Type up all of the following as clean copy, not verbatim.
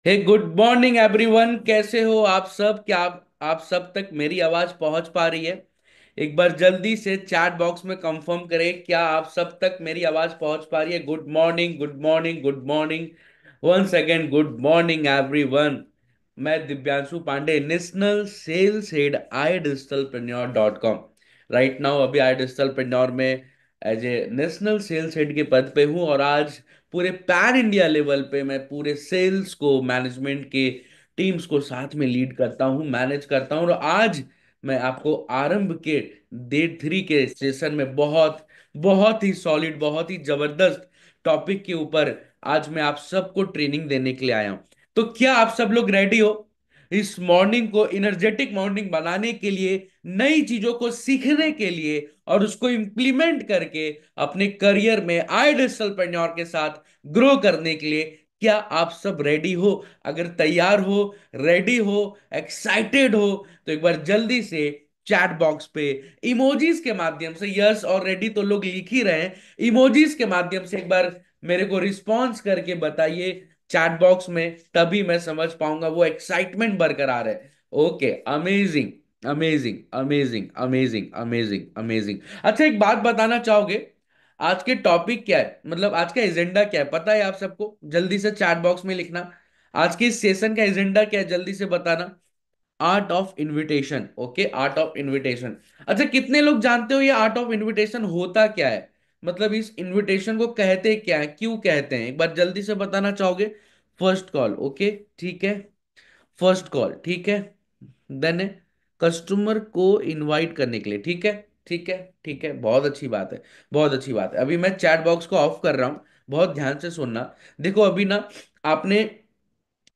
हे good morning everyone, कैसे हो आप सब? क्या आप सब तक मेरी आवाज पहुंच पा रही है? एक बार जल्दी से चैट बॉक्स में कंफर्म करें, क्या आप सब तक मेरी आवाज पहुंच पा रही है? Good morning, good morning, good morning. Once again good morning everyone. मैं Divyanshu Pandey, national sales head I digitalpreneur dot com. Right now अभी आई डिजिटलप्रेन्योर में as a national sales head के पद पे हूं, और आज पूरे पैन इंडिया लेवल पे मैं पूरे सेल्स को, मैनेजमेंट के टीम्स को साथ में लीड करता हूं, मैनेज करता हूं। और आज मैं आपको आरंभ के डे 3 के सेशन में बहुत बहुत ही सॉलिड, बहुत ही जबरदस्त टॉपिक के ऊपर आज मैं आप सबको ट्रेनिंग देने के लिए आया हूं। तो क्या आप सब लोग रेडी हो इस मॉर्निंग को इनर्जेटिक मॉर्निंग बनाने के लिए, नई चीजों को सीखने के लिए, और उसको इंप्लीमेंट करके अपने करियर में आई डिजिटलप्रेन्योर के साथ ग्रो करने के लिए? क्या आप सब रेडी हो? अगर तैयार हो, रेडी हो, एक्साइटेड हो, तो एक बार जल्दी से चैट बॉक्स पे इमोजीज के माध्यम से, यस और रेडी तो लोग लिख ही रहे हैं, इमोजीज के माध्यम से एक बार मेरे को रिस्पॉन्स करके बताइए चैट बॉक्स में, तभी मैं समझ पाऊंगा वो एक्साइटमेंट बरकरार है। Okay, amazing, amazing, amazing, amazing, amazing, amazing. अच्छा, एक बात बताना चाहोगे? आज के टॉपिक क्या है, मतलब आज का एजेंडा क्या है, पता है आप सबको? जल्दी से चैट बॉक्स में लिखना। आज के इस सेशन का एजेंडा क्या है, जल्दी से बताना। Art of invitation. Okay, art of invitation. अच्छा, कितने लोग जानते हो ये आर्ट ऑफ इनविटेशन होता क्या है? मतलब इस इनविटेशन को कहते क्या है, क्यों कहते हैं, एक बार जल्दी से बताना चाहोगे? फर्स्ट कॉल, ओके, ठीक है। फर्स्ट कॉल, ठीक है। देन कस्टमर को इनवाइट करने के लिए, ठीक है, ठीक है, ठीक है, बहुत अच्छी बात है, बहुत अच्छी बात है। अभी मैं चैट बॉक्स को ऑफ कर रहा हूं, बहुत ध्यान से सुनना। देखो अभी ना, आपने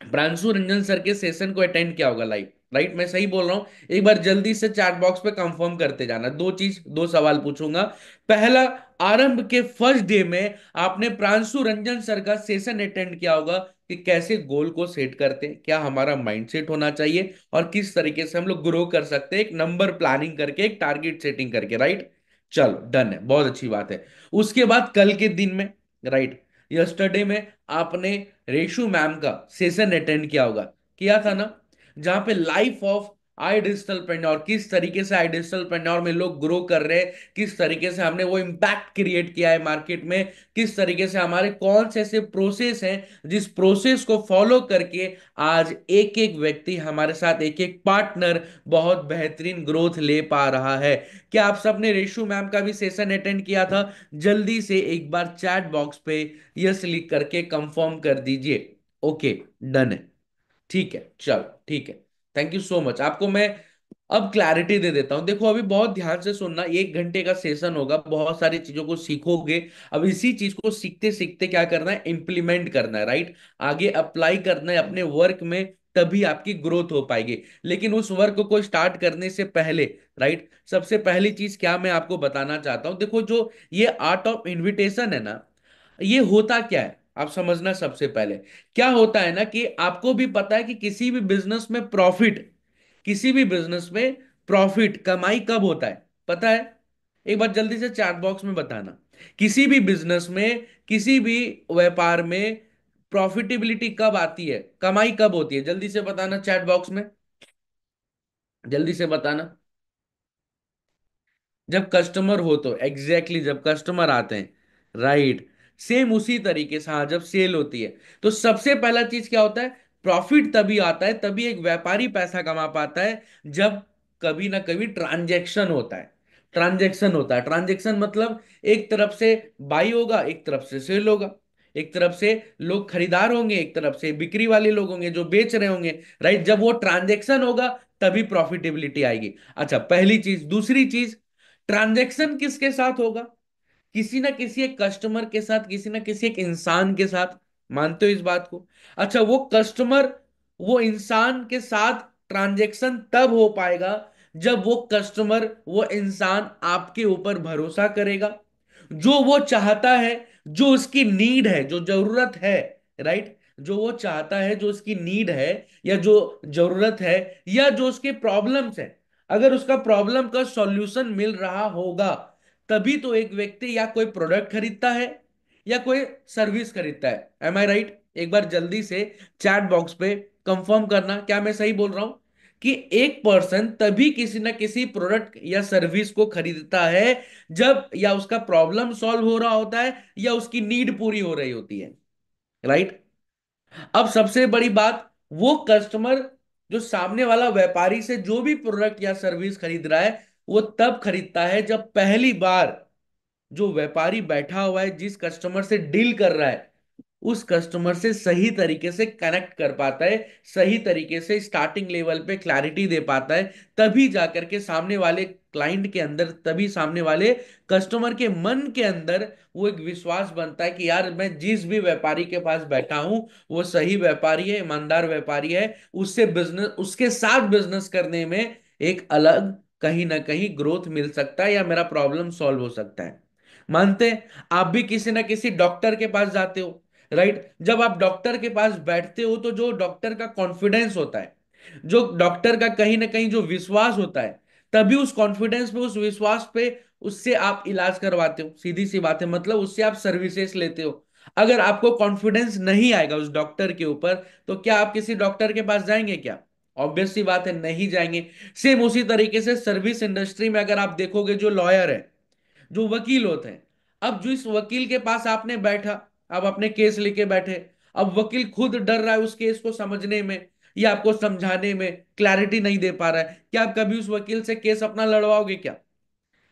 प्रांशु रंजन सर के सेशन को अटेंड किया होगा लाइव, राइट? मैं सही बोल रहा हूं? एक बार जल्दी से चैट बॉक्स पे कंफर्म करते जाना। दो सवाल पूछूंगा। पहला, आरंभ के फर्स्ट डे में आपने प्रांशु रंजन सर का सेशन अटेंड किया होगा कि कैसे गोल को सेट करते हैं, क्या हमारा माइंडसेट होना चाहिए, और किस तरीके से हम लोग ग्रो कर सकते हैं, एक नंबर प्लानिंग करके, एक टारगेट सेटिंग करके, राइट? चलो, डन है, बहुत अच्छी बात है। उसके बाद कल के दिन में, राइट, यस्टरडे में आपने रेशु मैम का सेशन अटेंड किया होगा, किया था ना? जहां पे लाइफ ऑफ आई डिजिटल पेन्योर, किस तरीके से आई डिजिटल पेन्योर में लोग ग्रो कर रहे हैं, किस तरीके से हमने वो इम्पैक्ट क्रिएट किया है मार्केट में, किस तरीके से हमारे कौन से ऐसे प्रोसेस हैं जिस प्रोसेस को फॉलो करके आज एक एक व्यक्ति हमारे साथ, एक एक पार्टनर बहुत बेहतरीन ग्रोथ ले पा रहा है। क्या आप सबने रेशु मैम का भी सेशन अटेंड किया था? जल्दी से एक बार चैट बॉक्स पे यस लिख करके कंफर्म कर दीजिए। ओके, डन है, ठीक है, चलो ठीक है। Thank you so much. आपको मैं अब क्लैरिटी दे देता हूं। देखो अभी बहुत ध्यान से सुनना, 1 घंटे का सेशन होगा, बहुत सारी चीजों को सीखोगे। अब इसी चीज को सीखते सीखते क्या करना है, इंप्लीमेंट करना है, राइट? आगे अप्लाई करना है अपने वर्क में, तभी आपकी ग्रोथ हो पाएगी। लेकिन उस वर्क को स्टार्ट करने से पहले, राइट, सबसे पहली चीज क्या मैं आपको बताना चाहता हूं, देखो जो ये आर्ट ऑफ इनविटेशन है ना, ये होता क्या है आप समझना। सबसे पहले क्या होता है ना, कि आपको भी पता है कि किसी भी बिजनेस में प्रॉफिट, किसी भी बिजनेस में प्रॉफिट, कमाई कब होता है, पता है? एक बार जल्दी से चैट बॉक्स में बताना। किसी भी बिजनेस में, किसी भी व्यापार में प्रॉफिटेबिलिटी कब आती है, कमाई कब होती है? जल्दी से बताना चैट बॉक्स में, जल्दी से बताना। जब कस्टमर हो, तो एग्जैक्टली जब कस्टमर आते हैं, राइट? सेम उसी तरीके से, हाँ, जब सेल होती है तो सबसे पहला चीज क्या होता है? प्रॉफिट तभी आता है, तभी एक व्यापारी पैसा कमा पाता है, जब कभी ना कभी ट्रांजैक्शन होता है। ट्रांजैक्शन होता है, ट्रांजैक्शन मतलब एक तरफ से बाई होगा, एक तरफ से सेल होगा, एक तरफ से लोग खरीदार होंगे, एक तरफ से बिक्री वाले लोग होंगे जो बेच रहे होंगे, राइट? जब वो ट्रांजैक्शन होगा तभी प्रॉफिटेबिलिटी आएगी। अच्छा, पहली चीज। दूसरी चीज, ट्रांजैक्शन किसके साथ होगा? किसी ना किसी एक कस्टमर के साथ, किसी ना किसी एक इंसान के साथ। मानते हो इस बात को? अच्छा, वो कस्टमर, वो इंसान के साथ ट्रांजैक्शन तब हो पाएगा जब वो कस्टमर, वो इंसान आपके ऊपर भरोसा करेगा, जो वो चाहता है, जो उसकी नीड है, जो जरूरत है, राइट? जो वो चाहता है, जो उसकी नीड है, या जो जरूरत है, या जो उसके प्रॉब्लम्स है, अगर उसका प्रॉब्लम का सॉल्यूशन मिल रहा होगा, तभी तो एक व्यक्ति या कोई प्रोडक्ट खरीदता है या कोई सर्विस खरीदता है। एम आई राइट? एक बार जल्दी से चैट बॉक्स पे कंफर्म करना, क्या मैं सही बोल रहा हूं कि एक पर्सन तभी किसी ना किसी प्रोडक्ट या सर्विस को खरीदता है जब या उसका प्रॉब्लम सॉल्व हो रहा होता है या उसकी नीड पूरी हो रही होती है, राइट। अब सबसे बड़ी बात, वो कस्टमर जो सामने वाला व्यापारी से जो भी प्रोडक्ट या सर्विस खरीद रहा है, वो तब खरीदता है जब पहली बार जो व्यापारी बैठा हुआ है, जिस कस्टमर से डील कर रहा है, उस कस्टमर से सही तरीके से कनेक्ट कर पाता है, सही तरीके से स्टार्टिंग लेवल पे क्लैरिटी दे पाता है। तभी जाकर के सामने वाले क्लाइंट के अंदर, तभी सामने वाले कस्टमर के मन के अंदर वो एक विश्वास बनता है कि यार मैं जिस भी व्यापारी के पास बैठा हूं वो सही व्यापारी है, ईमानदार व्यापारी है, उससे बिजनेस, उसके साथ बिजनेस करने में एक अलग कहीं ना कहीं ग्रोथ मिल सकता है या मेरा प्रॉब्लम सॉल्व हो सकता है। मानते हैं आप भी किसी ना किसी डॉक्टर के पास जाते हो, राइट। जब आप डॉक्टर के पास बैठते हो तो जो डॉक्टर का कॉन्फिडेंस होता है, जो डॉक्टर का कहीं ना कहीं जो विश्वास होता है, तभी उस कॉन्फिडेंस पे, उस विश्वास पे उससे आप इलाज करवाते हो। सीधी सी बात है, मतलब उससे आप सर्विसेज लेते हो। अगर आपको कॉन्फिडेंस नहीं आएगा उस डॉक्टर के ऊपर, तो क्या आप किसी डॉक्टर के पास जाएंगे क्या? ऑब्वियस सी बात है, नहीं जाएंगे। सेम उसी तरीके से सर्विस इंडस्ट्री में अगर आप देखोगे, जो लॉयर है, जो वकील होते हैं, अब जो इस वकील के पास आपने बैठा, अब अपने केस लेके बैठे, अब वकील खुद डर रहा है उस केस को समझने में या आपको समझाने में, क्लैरिटी नहीं दे पा रहा है, क्या आप कभी उस वकील से केस अपना लड़वाओगे क्या?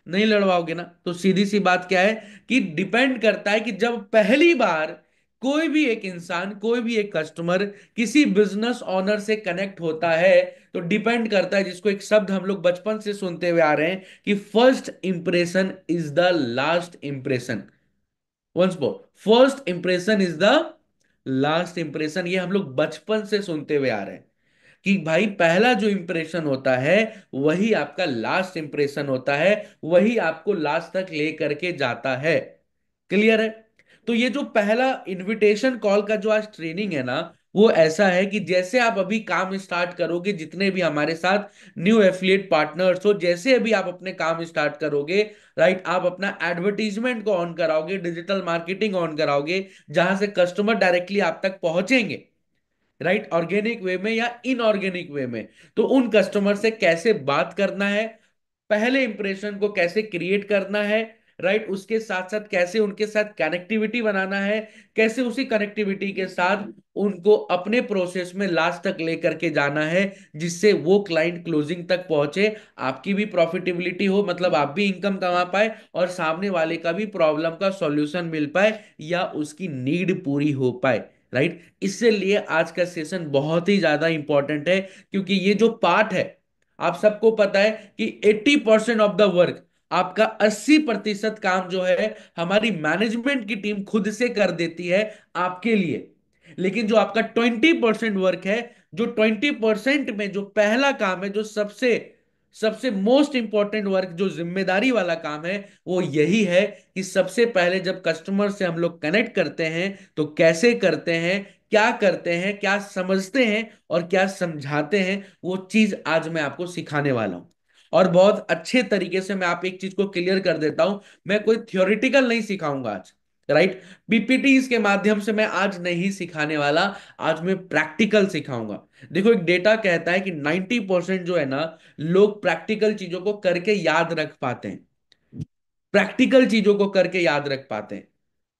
नहीं लड़वाओगे ना। तो सीधी सी बात क्या है कि डिपेंड करता है कि जब पहली बार कोई भी एक इंसान, कोई भी एक कस्टमर किसी बिजनेस ऑनर से कनेक्ट होता है, तो डिपेंड करता है, जिसको एक शब्द हम लोग बचपन से सुनते हुए आ रहे हैं कि first impression is the last impression. Once more, first impression is the last impression, ये हम लोग बचपन से सुनते हुए आ रहे हैं कि भाई पहला जो इंप्रेशन होता है वही आपका लास्ट इंप्रेशन होता है, वही आपको लास्ट तक ले करके जाता है। क्लियर है? तो ये जो पहला इनविटेशन कॉल का जो आज ट्रेनिंग है ना, वो ऐसा है कि जैसे आप अभी काम स्टार्ट करोगे, जितने भी हमारे साथ न्यू एफिलिएट पार्टनर्स हो, जैसे अभी आप अपने काम स्टार्ट करोगे, राइट, आप अपना एडवर्टीजमेंट को ऑन कराओगे, डिजिटल मार्केटिंग ऑन कराओगे, जहां से कस्टमर डायरेक्टली आप तक पहुंचेंगे, राइट, ऑर्गेनिक वे में या इनऑर्गेनिक वे में। तो उन कस्टमर से कैसे बात करना है, पहले इंप्रेशन को कैसे क्रिएट करना है, राइट, उसके साथ साथ कैसे उनके साथ कनेक्टिविटी बनाना है, कैसे उसी कनेक्टिविटी के साथ उनको अपने प्रोसेस में लास्ट तक लेकर के जाना है, जिससे वो क्लाइंट क्लोजिंग तक पहुंचे, आपकी भी प्रॉफिटेबिलिटी हो, मतलब आप भी इनकम कमा पाए और सामने वाले का भी प्रॉब्लम का सॉल्यूशन मिल पाए या उसकी नीड पूरी हो पाए, राइट। इससे लिए आज का सेशन बहुत ही ज्यादा इंपॉर्टेंट है, क्योंकि ये जो पार्ट है, आप सबको पता है कि 80% ऑफ द वर्क, आपका 80% काम जो है हमारी मैनेजमेंट की टीम खुद से कर देती है आपके लिए। लेकिन जो आपका 20% वर्क है, जो 20% में जो पहला काम है, जो सबसे सबसे मोस्ट इंपॉर्टेंट वर्क, जो जिम्मेदारी वाला काम है, वो यही है कि सबसे पहले जब कस्टमर से हम लोग कनेक्ट करते हैं तो कैसे करते हैं, क्या करते हैं, क्या समझते हैं और क्या समझाते हैं, वो चीज आज मैं आपको सिखाने वाला हूं। और बहुत अच्छे तरीके से मैं आप एक चीज को क्लियर कर देता हूं, मैं कोई थ्योरेटिकल नहीं सिखाऊंगा आज, राइट। पीपीटीज के माध्यम से मैं आज नहीं सिखाने वाला, आज मैं प्रैक्टिकल सिखाऊंगा। देखो, एक डेटा कहता है कि 90% जो है ना, लोग प्रैक्टिकल चीजों को करके याद रख पाते हैं, प्रैक्टिकल चीजों को करके याद रख पाते हैं।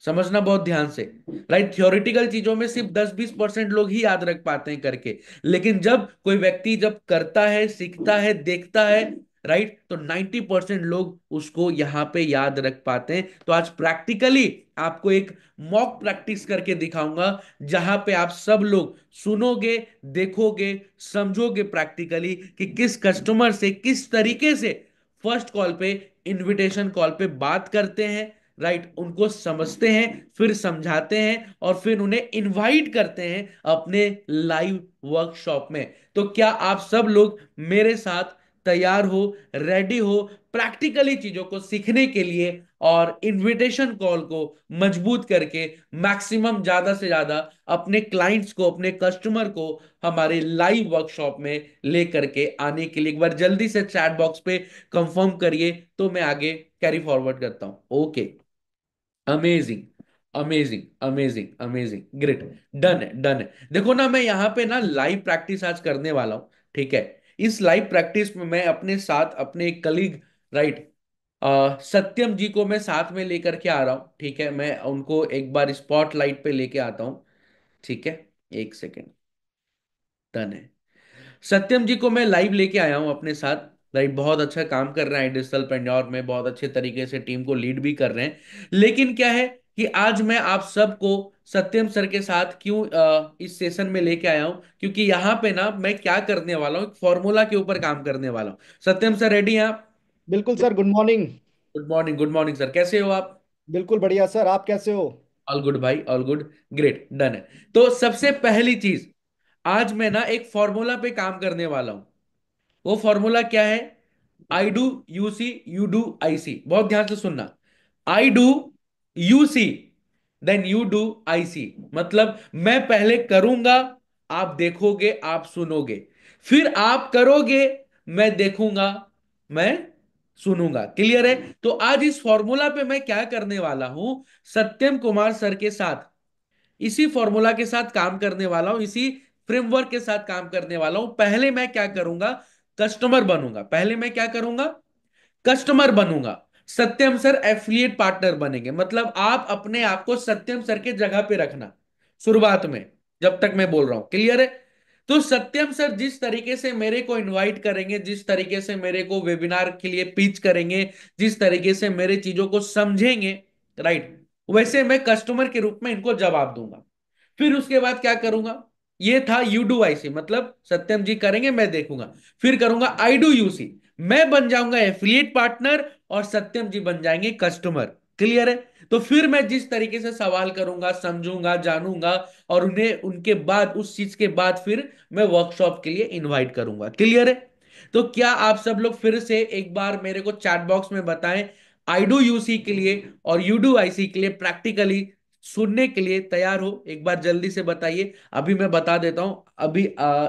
समझना बहुत ध्यान से, राइट। थ्योरेटिकल चीजों में सिर्फ 10-20% लोग ही याद रख पाते हैं करके, लेकिन जब कोई व्यक्ति जब करता है, सीखता है, देखता है, राइट, तो 90% लोग उसको यहां पे याद रख पाते हैं। तो आज प्रैक्टिकली आपको एक मॉक प्रैक्टिस करके दिखाऊंगा, जहां पे आप सब लोग सुनोगे, देखोगे, समझोगे प्रैक्टिकली कि किस कस्टमर से किस तरीके से फर्स्ट कॉल पे, इनविटेशन कॉल पे बात करते हैं, राइट, उनको समझते हैं, फिर समझाते हैं और फिर उन्हें इनवाइट करते हैं अपने लाइव वर्कशॉप में। तो क्या आप सब लोग मेरे साथ तैयार हो, रेडी हो प्रैक्टिकली चीजों को सीखने के लिए और इनविटेशन कॉल को मजबूत करके मैक्सिमम, ज्यादा से ज्यादा अपने क्लाइंट्स को, अपने कस्टमर को हमारे लाइव वर्कशॉप में लेकर के आने के लिए? एक बार जल्दी से चैट बॉक्स पे कंफर्म करिए, तो मैं आगे कैरी फॉरवर्ड करता हूं। Okay, amazing. Amazing amazing amazing, great. Done है, डन है। देखो ना, मैं यहाँ पे ना लाइव प्रैक्टिस आज करने वाला हूँ, ठीक है। इस लाइव प्रैक्टिस में मैं अपने साथ अपने एक कलीग, राइट, सत्यम जी को मैं साथ में लेकर के आ रहा हूँ, ठीक है। मैं उनको एक बार स्पॉटलाइट पे लेके आता हूँ, ठीक है। एक सेकेंड। डन है। सत्यम जी को मैं लाइव लेके आया हूं अपने साथ, राइट। बहुत अच्छा काम कर रहे हैं डिजिटल पेंड्योर में, बहुत अच्छे तरीके से टीम को लीड भी कर रहे हैं। लेकिन क्या है कि आज मैं आप सबको सत्यम सर के साथ क्यों इस सेशन में लेके आया हूं, क्योंकि यहाँ पे ना मैं क्या करने वाला हूँ, एक फॉर्मूला के ऊपर काम करने वाला हूँ। सत्यम सर, रेडी हैं आप? बिल्कुल sir, good morning. Good morning, good morning sir, कैसे हो आप? बिल्कुल बढ़िया सर, आप कैसे हो? ऑल गुड भाई, ऑल गुड। ग्रेट, डन है। तो सबसे पहली चीज, आज मैं ना एक फॉर्मूला पे काम करने वाला हूं। वो फॉर्मूला क्या है? I do you see, you do I see. बहुत ध्यान से सुनना। I do you see, then you do I see. मतलब मैं पहले करूंगा, आप देखोगे, आप सुनोगे, फिर आप करोगे, मैं देखूंगा, मैं सुनूंगा। क्लियर है? तो आज इस फॉर्मूला पे मैं क्या करने वाला हूं, सत्यम कुमार सर के साथ इसी फॉर्मूला के साथ काम करने वाला हूं, इसी फ्रेमवर्क के साथ काम करने वाला हूं। पहले मैं क्या करूंगा, कस्टमर बनूंगा। पहले मैं क्या करूंगा, कस्टमर बनूंगा। सत्यम सर एफिलिएट पार्टनर बनेंगे। मतलब आप अपने आप को सत्यम सर के जगह पे रखना शुरुआत में, जब तक मैं बोल रहा हूं। क्लियर है? तो सत्यम सर जिस तरीके से मेरे को इनवाइट करेंगे, जिस तरीके से मेरे को वेबिनार के लिए पिच करेंगे, जिस तरीके से मेरे चीजों को समझेंगे, राइट, वैसे मैं कस्टमर के रूप में इनको जवाब दूंगा। फिर उसके बाद क्या करूंगा, ये था यू डू आई सी, मतलब सत्यम जी करेंगे, मैं देखूंगा। फिर करूंगा आई डू यू सी, मैं बन जाऊंगा एफिलिएट पार्टनर और सत्यम जी बन जाएंगे कस्टमर। क्लियर है? तो फिर मैं जिस तरीके से सवाल करूंगा, समझूंगा, जानूंगा, और उन्हें उनके बाद, उस चीज के बाद फिर मैं वर्कशॉप के लिए इनवाइट करूंगा। क्लियर है? तो क्या आप सब लोग फिर से एक बार मेरे को चैट बॉक्स में बताएं, आई डू यूसी के लिए और यू डू आईसी के लिए प्रैक्टिकली सुनने के लिए तैयार हो? एक बार जल्दी से बताइए। अभी मैं बता देता हूं, अभी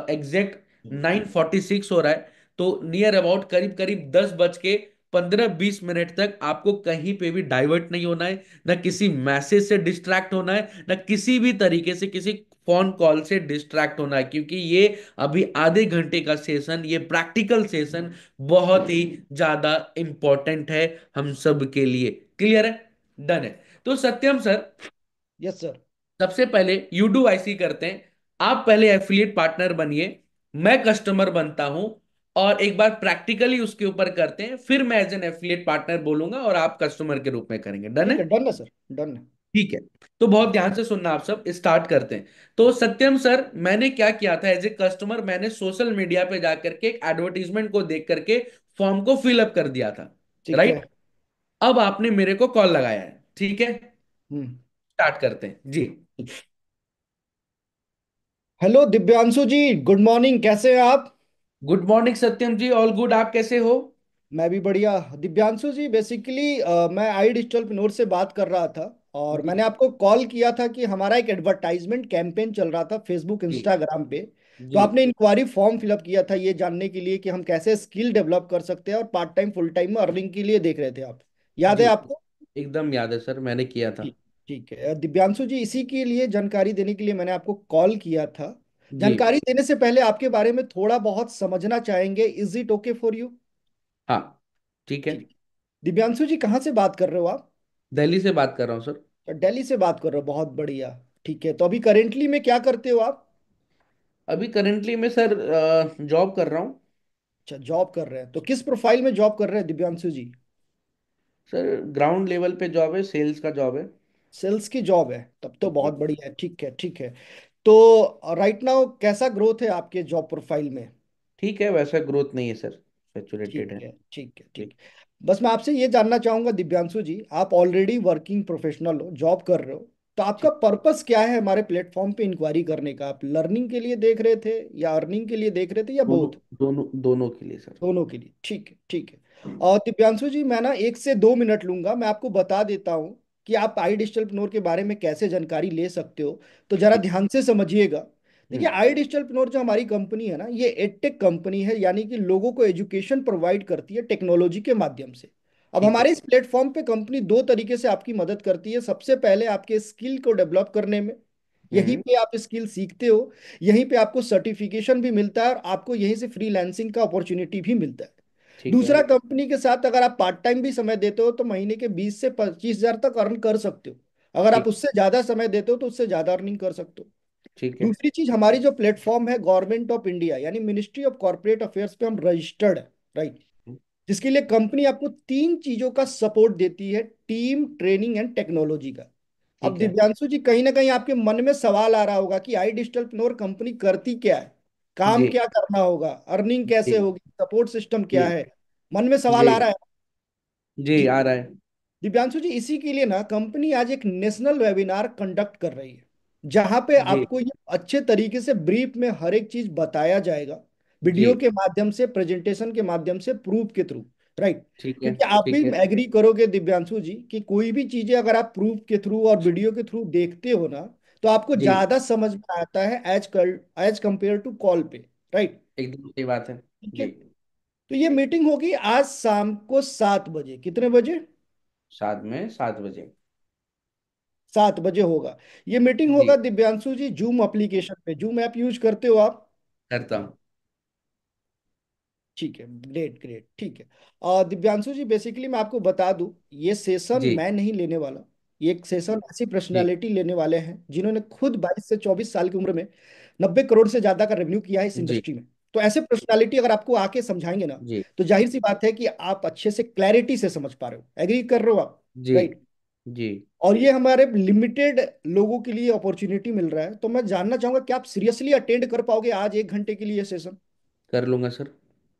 एग्जैक्ट 9:46 हो रहा है। तो नियर अबाउट करीब करीब 10 बज के 15-20 मिनट तक आपको कहीं पे भी डाइवर्ट नहीं होना है, ना किसी मैसेज से डिस्ट्रैक्ट होना है, ना किसी भी तरीके से किसी फोन कॉल से डिस्ट्रैक्ट होना है, क्योंकि ये अभी आधे घंटे का सेशन, ये प्रैक्टिकल सेशन बहुत ही ज्यादा इंपॉर्टेंट है हम सब के लिए। क्लियर है? डन है। तो सत्यम सर, यस सर। सबसे पहले यू डू आईसी करते हैं। आप पहले एफिलिएट पार्टनर बनिए, मैं कस्टमर बनता हूं, और एक बार प्रैक्टिकली उसके ऊपर करते हैं, फिर मैं एज एन एफिलिएट पार्टनर बोलूंगा और आप कस्टमर के रूप में करेंगे। डन ठीक है? है, डन है सर, डन है। ठीक है। तो बहुत ध्यान से सुनना, आप सब स्टार्ट करते हैं। तो सत्यम सर, मैंने क्या किया था एज ए कस्टमर, मैंने सोशल मीडिया पे जाकर के एक एडवर्टीजमेंट को देख करके फॉर्म को फिलअप कर दिया था, ठीक है। राइट। अब आपने मेरे को कॉल लगाया है, ठीक है। हम्म। स्टार्ट करते हैं जी। हेलो दिव्यांशु जी, गुड मॉर्निंग, कैसे हैं आप? गुड मॉर्निंग सत्यम जी, ऑल गुड। आप कैसे हो? मैं भी बढ़िया। दिव्यांशु जी, बेसिकली मैं आई डिजिटल से बात कर रहा था। और जी मैंने आपको कॉल किया था कि हमारा एक एडवर्टाइजमेंट कैंपेन चल रहा था फेसबुक जी इंस्टाग्राम पे। तो जी आपने इंक्वायरी फॉर्म फिलअप किया था ये जानने के लिए कि हम कैसे स्किल डेवलप कर सकते हैं, और पार्ट टाइम फुल टाइम में अर्निंग के लिए देख रहे थे आप। याद है जी, आपको? एकदम याद है सर, मैंने किया था। ठीक। ठीक है दिव्यांशु जी, इसी के लिए जानकारी देने के लिए मैंने आपको कॉल किया था। जी, जानकारी देने से पहले आपके बारे में थोड़ा बहुत समझना चाहेंगे। Is it okay for you? हाँ, ठीक है। ठीक। दिव्यांशु जी, कहाँ से बात कर रहे हो आप? दिल्ली से बात कर रहा हूँ सर। तो दिल्ली से बात कर रहे हो, बहुत बढ़िया। ठीक है, तो अभी करेंटली में क्या करते हो आप? अभी करेंटली मैं सर जॉब कर रहा हूँ। अच्छा, जॉब कर रहे हैं, तो किस प्रोफाइल में जॉब कर रहे हैं दिव्यांशु जी? सर ग्राउंड लेवल पे जॉब है, सेल्स का जॉब है। सेल्स की जॉब है, तब तो जी। बहुत बढ़िया है। ठीक है, ठीक है। तो राइट नाउ कैसा ग्रोथ है आपके जॉब प्रोफाइल में? ठीक है, वैसा ग्रोथ नहीं है सर, ठीक सेचुरेटेड है। है, ठीक है, जी ठीक है। बस मैं आपसे ये जानना चाहूंगा दिव्यांशु जी, आप ऑलरेडी वर्किंग प्रोफेशनल हो, जॉब कर रहे हो, तो आपका जी, पर्पस क्या है हमारे प्लेटफॉर्म पे इंक्वायरी करने का? आप लर्निंग के लिए देख रहे थे या अर्निंग के लिए देख रहे थे या दोनों, बोथ? दोनों दोनों के लिए सर। दोनों के लिए। ठीक है, ठीक है। और दिव्यांशु जी, मैं ना 1 से 2 मिनट लूंगा, मैं आपको बता देता हूँ कि आप आई डिजिटल के बारे में कैसे जानकारी ले सकते हो। तो जरा जी। ध्यान से समझिएगा। देखिए, हम्म। आई डिजिटल जो हमारी कंपनी है ना, ये एडटेक कंपनी है, यानी कि लोगों को एजुकेशन प्रोवाइड करती है टेक्नोलॉजी के माध्यम से। अब ठीक है। हमारे इस प्लेटफॉर्म पे कंपनी दो तरीके से आपकी मदद करती है। सबसे पहले आपके स्किल को डेवलप करने में, यहीं हम्म। पे आप स्किल सीखते हो, यहीं पे आपको सर्टिफिकेशन भी मिलता है और आपको यहीं से फ्रीलांसिंग का अपॉर्चुनिटी भी मिलता है। ठीक है। दूसरा, कंपनी के साथ अगर आप पार्ट टाइम भी समय देते हो तो महीने के 20 से 25 हजार तक अर्न कर सकते हो। अगर आप ठीक। उससे ज्यादा समय देते हो तो उससे ज्यादा अर्निंग कर सकते हो। ठीक है। दूसरी चीज, हमारी जो प्लेटफॉर्म है गवर्नमेंट ऑफ इंडिया यानी मिनिस्ट्री ऑफ कॉर्पोरेट अफेयर्स पे हम रजिस्टर्ड है, राइट। जिसके लिए कंपनी आपको तीन चीजों का सपोर्ट देती है, टीम, ट्रेनिंग एंड टेक्नोलॉजी का। अब ठीक है। दिव्यांशु जी, कहीं ना कहीं आपके मन में सवाल आ रहा होगा कि आई डिजिटल कंपनी करती क्या है, काम जी। क्या करना होगा, अर्निंग कैसे जी। होगी, सपोर्ट सिस्टम क्या जी। है। मन में सवाल आ जी। रहा है। जी जी, आ रहा है। दिव्यांशु जी, इसी के लिए ना कंपनी आज एक नेशनल वेबिनार कंडक्ट कर रही है, जहां पे जी। आपको ये अच्छे तरीके से ब्रीफ में हर एक चीज बताया जाएगा, जी। वीडियो के माध्यम से, प्रेजेंटेशन के माध्यम से, प्रूफ के थ्रू, राइट। ठीक है। क्योंकि आप भी ठीक है। एग्री करोगे दिव्यांशु जी कि कोई भी चीजें अगर आप प्रूफ के थ्रू और वीडियो के थ्रू देखते हो ना, तो आपको जी ज्यादा समझ में आता है एज कंपेयर टू कॉल पे, राइट। एकदम सही बात है। ठीक है। जी। तो ये मीटिंग होगी आज शाम को 7 बजे। कितने बजे? साथ में 7 बजे। 7 बजे होगा। ये मीटिंग जी होगा दिव्यांशु जी जूम एप्लीकेशन पे। जूम ऐप यूज करते हो आप? करता हूँ। ठीक है, ग्रेट ग्रेट, ठीक है। दिव्यांशु जी, बेसिकली मैं आपको बता दूं, ये सेशन जी। मैं नहीं लेने वाला। ये एक सेशन ऐसी जी। पर्सनालिटी लेने वाले हैं जिन्होंने खुद 22 से 24 साल की उम्र में 90 करोड़ से ज्यादा का रेवेन्यू किया है इस जी। इंडस्ट्री में। तो ऐसे पर्सनालिटी अगर आपको आके समझाएंगे ना, जी। तो जाहिर सी बात है कि आप अच्छे से क्लैरिटी से समझ पा रहे हो। एग्री कर रहे हो आप? जी। राइट। जी और ये हमारे लिमिटेड लोगों के लिए अपॉर्चुनिटी मिल रहा है, तो मैं जानना चाहूंगा कि आप सीरियसली अटेंड कर पाओगे आज 1 घंटे के लिए सेशन? कर लूंगा सर।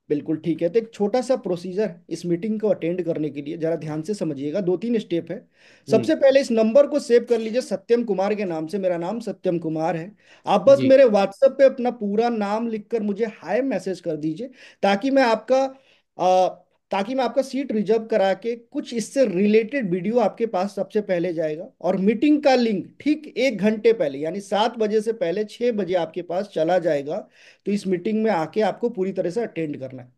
बिल्कुल ठीक है। तो एक छोटा सा प्रोसीजर है इस मीटिंग को अटेंड करने के लिए, जरा ध्यान से समझिएगा। 2 3 स्टेप है। हम्म। सबसे पहले इस नंबर को सेव कर लीजिए, सत्यम कुमार के नाम से। मेरा नाम सत्यम कुमार है। आप बस जी। मेरे व्हाट्सएप पे अपना पूरा नाम लिखकर मुझे हाय मैसेज कर दीजिए, ताकि मैं आपका आ, ताकि मैं आपका सीट रिजर्व करा के कुछ इससे रिलेटेड वीडियो आपके पास सबसे पहले जाएगा, और मीटिंग का लिंक ठीक 1 घंटे पहले यानी 7 बजे से पहले 6 बजे आपके पास चला जाएगा। तो इस मीटिंग में आके आपको पूरी तरह से अटेंड करना है।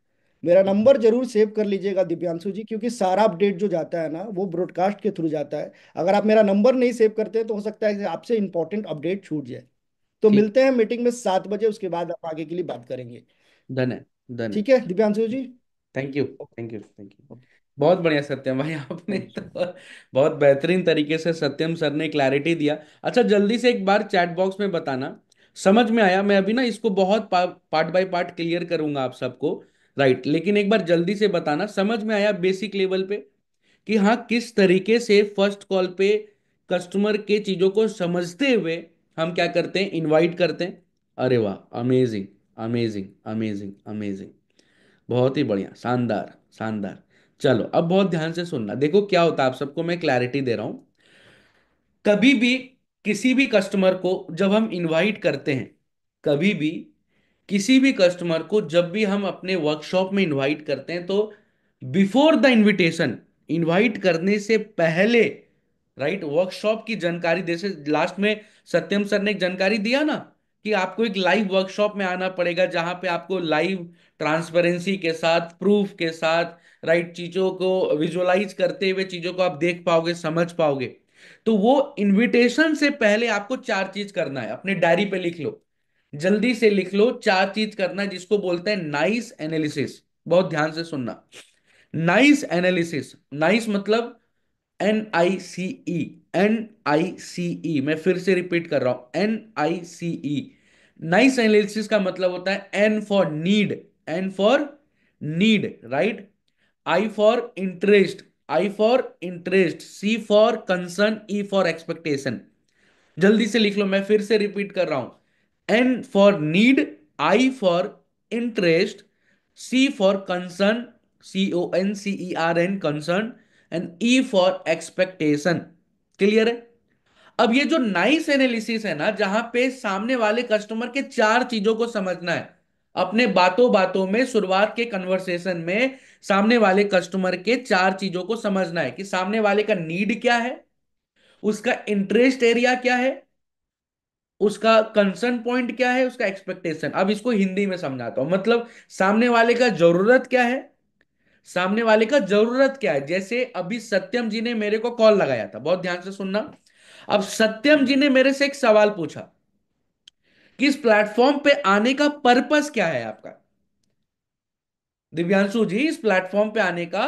मेरा नंबर जरूर सेव कर लीजिएगा दिव्यांशु जी, क्योंकि सारा अपडेट जो जाता है ना वो ब्रॉडकास्ट के थ्रू जाता है। अगर आप मेरा नंबर नहीं सेव करते हैं तो हो सकता है कि आपसे इंपॉर्टेंट अपडेट छूट जाए। तो ठीक। मिलते हैं मीटिंग में 7 बजे, उसके बाद आप आगे के लिए बात करेंगे। डन है। डन है। ठीक है Divyanshu ji. Thank you. Okay. Thank you. Thank you. Okay. बहुत बढ़िया सत्यम भाई, आपने थैंक तो बहुत बेहतरीन तरीके से सत्यम सर ने क्लैरिटी दिया। अच्छा जल्दी से एक बार चैट बॉक्स में बताना समझ में आया। मैं अभी ना इसको बहुत पार्ट बाय पार्ट क्लियर करूंगा आप सबको। राइट, लेकिन एक बार जल्दी से बताना समझ में आया बेसिक लेवल पे कि हाँ किस तरीके से फर्स्ट कॉल पे कस्टमर के चीजों को समझते हुए हम क्या करते हैं, इनवाइट करते हैं। अरे वाह, अमेजिंग अमेजिंग अमेजिंग अमेजिंग। बहुत ही बढ़िया, शानदार शानदार। चलो अब बहुत ध्यान से सुनना, देखो क्या होता है, आप सबको मैं क्लैरिटी दे रहा हूं। कभी भी किसी भी कस्टमर को जब हम इनवाइट करते हैं, कभी भी किसी भी कस्टमर को जब भी हम अपने वर्कशॉप में इनवाइट करते हैं, तो बिफोर द इनविटेशन, इनवाइट करने से पहले, राइट, वर्कशॉप की जानकारी, जैसे लास्ट में सत्यम सर ने एक जानकारी दिया ना कि आपको एक लाइव वर्कशॉप में आना पड़ेगा, जहां पे आपको लाइव ट्रांसपेरेंसी के साथ, प्रूफ के साथ, राइट, चीजों को विजुअलाइज करते हुए चीजों को आप देख पाओगे, समझ पाओगे। तो वो इनविटेशन से पहले आपको चार चीज करना है, अपने डायरी पे लिख लो, जल्दी से लिख लो। चार चीज करना है जिसको बोलते हैं नाइस एनालिसिस। बहुत ध्यान से सुनना, नाइस एनालिसिस। नाइस मतलब NICE, NICE, मैं फिर से रिपीट कर रहा हूं, NICE। नाइस एनालिसिस का मतलब होता है N for need, N for need, right. I for interest, I for interest, C for concern, E for expectation. जल्दी से लिख लो, मैं फिर से रिपीट कर रहा हूं। N for need, I for interest, C for concern, CONCERN, concern, and E for expectation. Clear है? अब ये जो नाइस एनालिसिस है ना, जहां पे सामने वाले कस्टमर के चार चीजों को समझना है, अपने बातों बातों में, शुरुआत के कन्वर्सेशन में सामने वाले कस्टमर के चार चीजों को समझना है कि सामने वाले का नीड क्या है, उसका इंटरेस्ट एरिया क्या है, उसका कंसर्न पॉइंट क्या है, उसका एक्सपेक्टेशन। अब इसको हिंदी में समझाता हूं, मतलब सामने वाले का जरूरत क्या है, सामने वाले का जरूरत क्या है। जैसे अभी सत्यम जी ने मेरे को कॉल लगाया था, बहुत ध्यान से सुनना। अब सत्यम जी ने मेरे से एक सवाल पूछा कि इस प्लेटफॉर्म पे आने का पर्पस क्या है आपका। दिव्यांशु जी, इस प्लेटफॉर्म पे आने का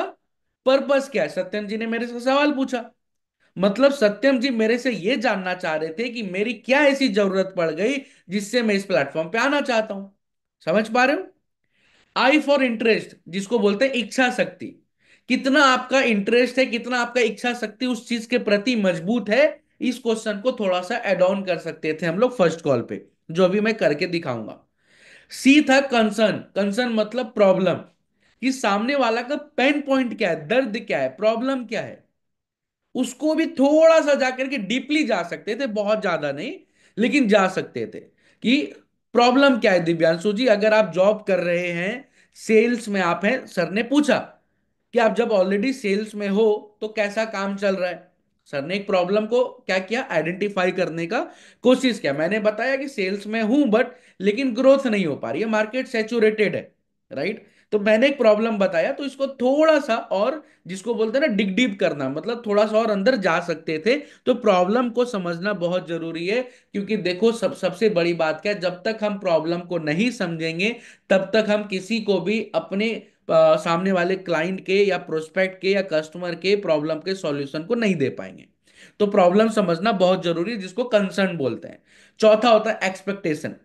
पर्पस क्या है, सत्यम जी ने मेरे से सवाल पूछा। मतलब सत्यम जी मेरे से यह जानना चाह रहे थे कि मेरी क्या ऐसी जरूरत पड़ गई जिससे मैं इस प्लेटफॉर्म पे आना चाहता हूं। समझ पा रहे हो। आई फॉर इंटरेस्ट जिसको बोलते हैं इच्छा शक्ति। कितना आपका इंटरेस्ट है, कितना आपका इच्छा शक्ति उस चीज के प्रति मजबूत है। इस क्वेश्चन को थोड़ा सा एड ऑन कर सकते थे हम लोग फर्स्ट कॉल पे, जो अभी मैं करके दिखाऊंगा। सी था कंसर्न। कंसर्न मतलब प्रॉब्लम, कि सामने वाला का पेन पॉइंट क्या है, दर्द क्या है, प्रॉब्लम क्या है। उसको भी थोड़ा सा जाकर के डीपली जा सकते थे, बहुत ज्यादा नहीं, लेकिन जा सकते थे कि प्रॉब्लम क्या है। दिव्यांशु जी, अगर आप जॉब कर रहे हैं, सेल्स में आप हैं, सर ने पूछा कि आप जब ऑलरेडी सेल्स में हो तो कैसा काम चल रहा है। सर ने एक प्रॉब्लम को क्या किया, आइडेंटिफाई करने का कोशिश किया। मैंने बताया कि सेल्स में हूं बट लेकिन ग्रोथ नहीं हो पा रही है, मार्केट सैचुरेटेड है, राइट। तो मैंने एक प्रॉब्लम बताया, तो इसको थोड़ा सा और, जिसको बोलते हैं ना डिग डीप करना, मतलब थोड़ा सा और अंदर जा सकते थे। तो प्रॉब्लम को समझना बहुत जरूरी है, क्योंकि देखो सबसे बड़ी बात क्या है, जब तक हम प्रॉब्लम को नहीं समझेंगे तब तक हम किसी को भी अपने सामने वाले क्लाइंट के या प्रोस्पेक्ट के या कस्टमर के प्रॉब्लम के सॉल्यूशन को नहीं दे पाएंगे। तो प्रॉब्लम समझना बहुत जरूरी है, जिसको कंसर्न बोलते हैं। चौथा होता है एक्सपेक्टेशन।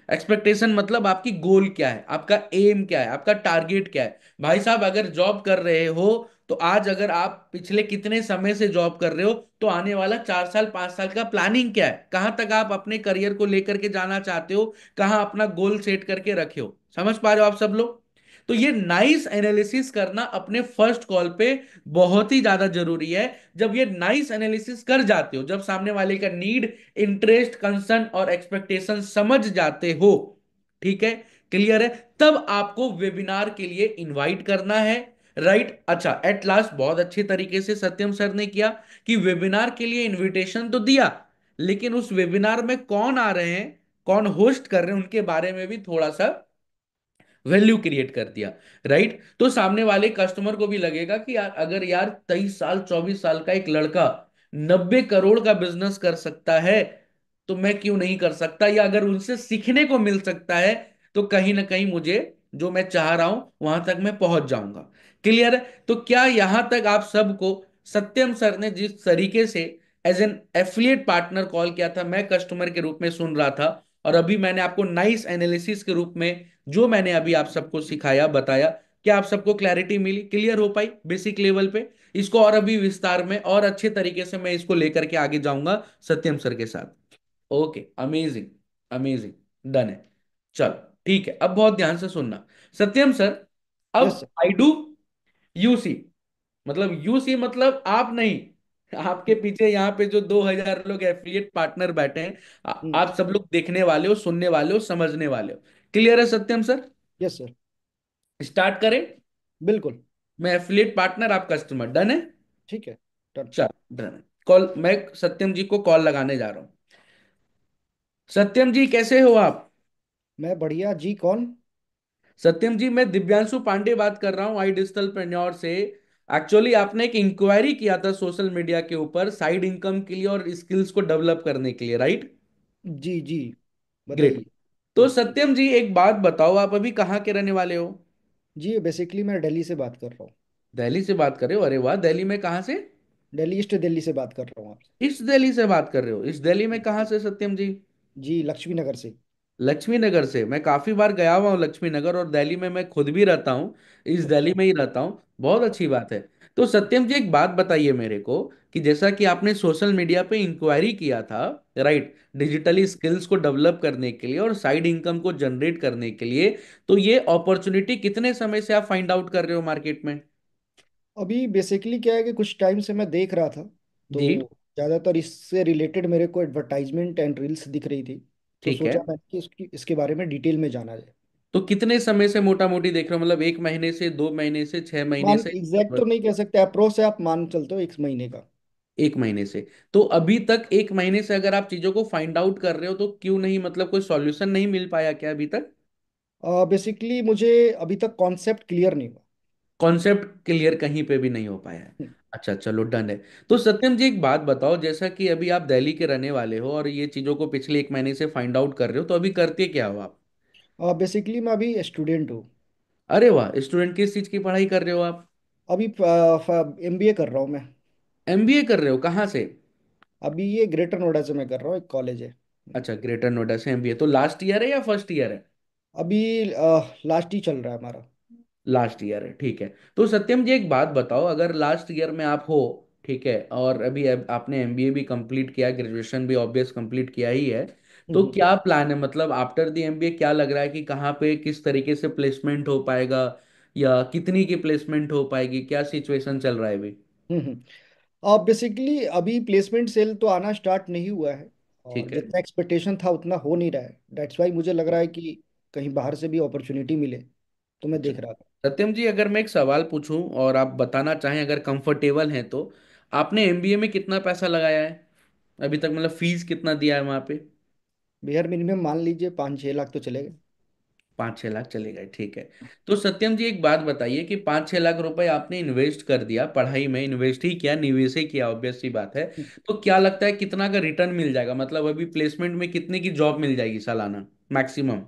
एक्सपेक्टेशन मतलब आपकी गोल क्या है, आपका एम क्या है, आपका टारगेट क्या है। भाई साहब, अगर जॉब कर रहे हो तो आज अगर आप पिछले कितने समय से जॉब कर रहे हो, तो आने वाला 4 साल 5 साल का प्लानिंग क्या है, कहां तक आप अपने करियर को लेकर के जाना चाहते हो, कहां अपना गोल सेट करके रखे हो। समझ पा रहे हो आप सब लोग। तो ये नाइस एनालिसिस करना अपने फर्स्ट कॉल पे बहुत ही ज्यादा जरूरी है। जब ये नाइस एनालिसिस कर जाते हो, जब सामने वाले का नीड, इंटरेस्ट, कंसर्न और एक्सपेक्टेशन समझ जाते हो, ठीक है, क्लियर है, तब आपको वेबिनार के लिए इनवाइट करना है। राइट। अच्छा, एट लास्ट बहुत अच्छे तरीके से सत्यम सर ने किया कि वेबिनार के लिए इनविटेशन तो दिया, लेकिन उस वेबिनार में कौन आ रहे हैं, कौन होस्ट कर रहे हैं, उनके बारे में भी थोड़ा सा वैल्यू क्रिएट कर दिया। राइट। तो सामने वाले कस्टमर को भी लगेगा कि यार, अगर यार 23 साल 24 साल का एक लड़का 90 करोड़ का बिजनेस कर सकता है, तो मैं क्यों नहीं कर सकता, या अगर उनसे सीखने को मिल सकता है तो कहीं ना कहीं मुझे जो मैं चाह रहा हूं वहां तक मैं पहुंच जाऊंगा। क्लियर है। तो क्या यहां तक आप सबको सत्यम सर ने जिस तरीके से as an affiliate partner call किया था, मैं कस्टमर के रूप में सुन रहा था, और अभी मैंने आपको नाइस एनालिसिस के रूप में जो मैंने अभी आप सबको सिखाया बताया, क्या आप सबको क्लैरिटी मिली, क्लियर हो पाई बेसिक लेवल पे। इसको और अभी विस्तार में और अच्छे तरीके से मैं इसको लेकर के आगे जाऊंगा सत्यम सर के साथ। ओके, अमेजिंग, अमेजिंग, डन है। चलो ठीक है, अब बहुत ध्यान से सुनना। सत्यम सर, यस अब सर। आई डू, यू सी, मतलब यू सी मतलब आप नहीं, आपके पीछे यहाँ पे जो 2,000 लोग एफिलिएट पार्टनर बैठे हैं, आप सब लोग देखने वाले हो, सुनने वाले हो, समझने वाले हो। क्लियर है सत्यम सर। Yes sir. स्टार्ट करें। बिल्कुल। मैं एफिलिएट पार्टनर, आप कस्टमर, डन है। ठीक है। डन। चल, डन है। कॉल, मैं सत्यम जी को कॉल लगाने जा रहा हूँ। सत्यम जी, कैसे हो आप। मैं बढ़िया जी, कौन? सत्यम जी, मैं दिव्यांशु पांडे बात कर रहा हूँ, आई डिजिटल प्रेन्योर से। एक्चुअली आपने एक इंक्वायरी किया था सोशल मीडिया के ऊपर साइड इनकम के लिए और स्किल्स को डेवलप करने के लिए, राइट। जी जी। ग्रेट। बताइए। तो सत्यम जी, एक बात बताओ, आप अभी कहाँ के रहने वाले हो। जी, बेसिकली मैं दिल्ली से बात कर रहा हूँ। दिल्ली से बात कर रहे हो, अरे वाह, दिल्ली में कहाँ से। दिल्ली, ईस्ट दिल्ली से बात कर रहा हूँ आपसे। इस दिल्ली से बात कर रहे हो, इस दिल्ली में कहाँ से सत्यम जी। जी, लक्ष्मी नगर से। लक्ष्मी नगर से। मैं काफी बार गया हुआ हूँ लक्ष्मी नगर, और दिल्ली में मैं खुद भी रहता हूँ, इस दिल्ली अच्छा। में ही रहता हूँ। बहुत अच्छी बात है। तो सत्यम जी, एक बात बताइए मेरे को, कि जैसा कि आपने सोशल मीडिया पे इंक्वायरी किया था, राइट, डिजिटली स्किल्स को डेवलप करने के लिए और साइड इनकम को जनरेट करने के लिए, तो ये अपॉर्चुनिटी कितने समय से आप फाइंड आउट कर रहे हो मार्केट में। अभी बेसिकली क्या है कि कुछ टाइम से मैं देख रहा था, जी। तो ज़्यादातर इससे रिलेटेड मेरे को एडवर्टाइजमेंट एंड रील्स दिख रही थी। तो ठीक है। सोचा मैंने कि इसके बारे में डिटेल में जाना जाए। तो कितने समय से मोटा मोटी देख रहे हो, मतलब 1 महीने से, 2 महीने से, 6 महीने मान से। एग्जैक्ट तो नहीं कह सकते, अप्रोच से आप मान चलते हो 1 महीने का। 1 महीने से। तो अभी तक 1 महीने से अगर आप चीजों को फाइंड आउट कर रहे हो, तो क्यों नहीं, मतलब कोई सॉल्यूशन नहीं मिल पाया क्या अभी तक। बेसिकली मुझे अभी तक कॉन्सेप्ट क्लियर नहीं हुआ। कॉन्सेप्ट क्लियर कहीं पे भी नहीं हो पाया है। अच्छा चलो डन है। तो सत्यम जी एक बात बताओ, जैसा कि अभी आप दिल्ली के रहने वाले हो और ये चीजों को पिछले 1 महीने से फाइंड आउट कर रहे हो, तो अभी करते क्या हो आप? बेसिकली मैं अभी स्टूडेंट हूँ। अरे वाह, स्टूडेंट किस चीज की पढ़ाई कर रहे हो आप? अभी एमबीए कर रहा हूँ मैं। एमबीए कर रहे हो, कहाँ से? अभी ये ग्रेटर नोएडा से मैं कर रहा हूँ, एक कॉलेज है। अच्छा, ग्रेटर नोएडा से एमबीए, तो लास्ट ईयर है या फर्स्ट ईयर है? अभी लास्ट ही चल रहा है हमारा। लास्ट ईयर है, ठीक है। तो सत्यम जी एक बात बताओ, अगर लास्ट ईयर में आप हो, ठीक है, और अभी आपने एमबीए भी कंप्लीट किया, ग्रेजुएशन भी ऑब्वियस कंप्लीट किया ही है, तो हम्म। क्या प्लान है? मतलब आफ्टर द एमबीए क्या लग रहा है कि कहाँ पे किस तरीके से प्लेसमेंट हो पाएगा, या कितनी की प्लेसमेंट हो पाएगी, क्या सिचुएशन चल रहा है अभी? बेसिकली अभी प्लेसमेंट सेल तो आना स्टार्ट नहीं हुआ है। और ठीक है। जितना एक्सपेक्टेशन था उतना हो नहीं रहा है, दैट्स वाई मुझे लग रहा है कि कहीं बाहर से भी अपॉर्चुनिटी मिले, तो मैं अच्छा देख रहा था। सत्यम जी, अगर मैं एक सवाल पूछूं और आप बताना चाहें, अगर कंफर्टेबल हैं तो, आपने एमबीए में कितना पैसा लगाया है अभी तक? मतलब फीस कितना दिया है वहां पे? बिहार मिनिमम मान लीजिए 5-6 लाख तो चलेगा। 5-6 लाख चले गए, ठीक है। तो सत्यम जी एक बात बताइए कि 5-6 लाख रुपए आपने इन्वेस्ट कर दिया पढ़ाई में, इन्वेस्ट ही किया, निवेश ही किया, ऑब्वियस सी बात है। तो क्या लगता है कितना का रिटर्न मिल जाएगा? मतलब अभी प्लेसमेंट में कितने की जॉब मिल जाएगी सालाना मैक्सिमम?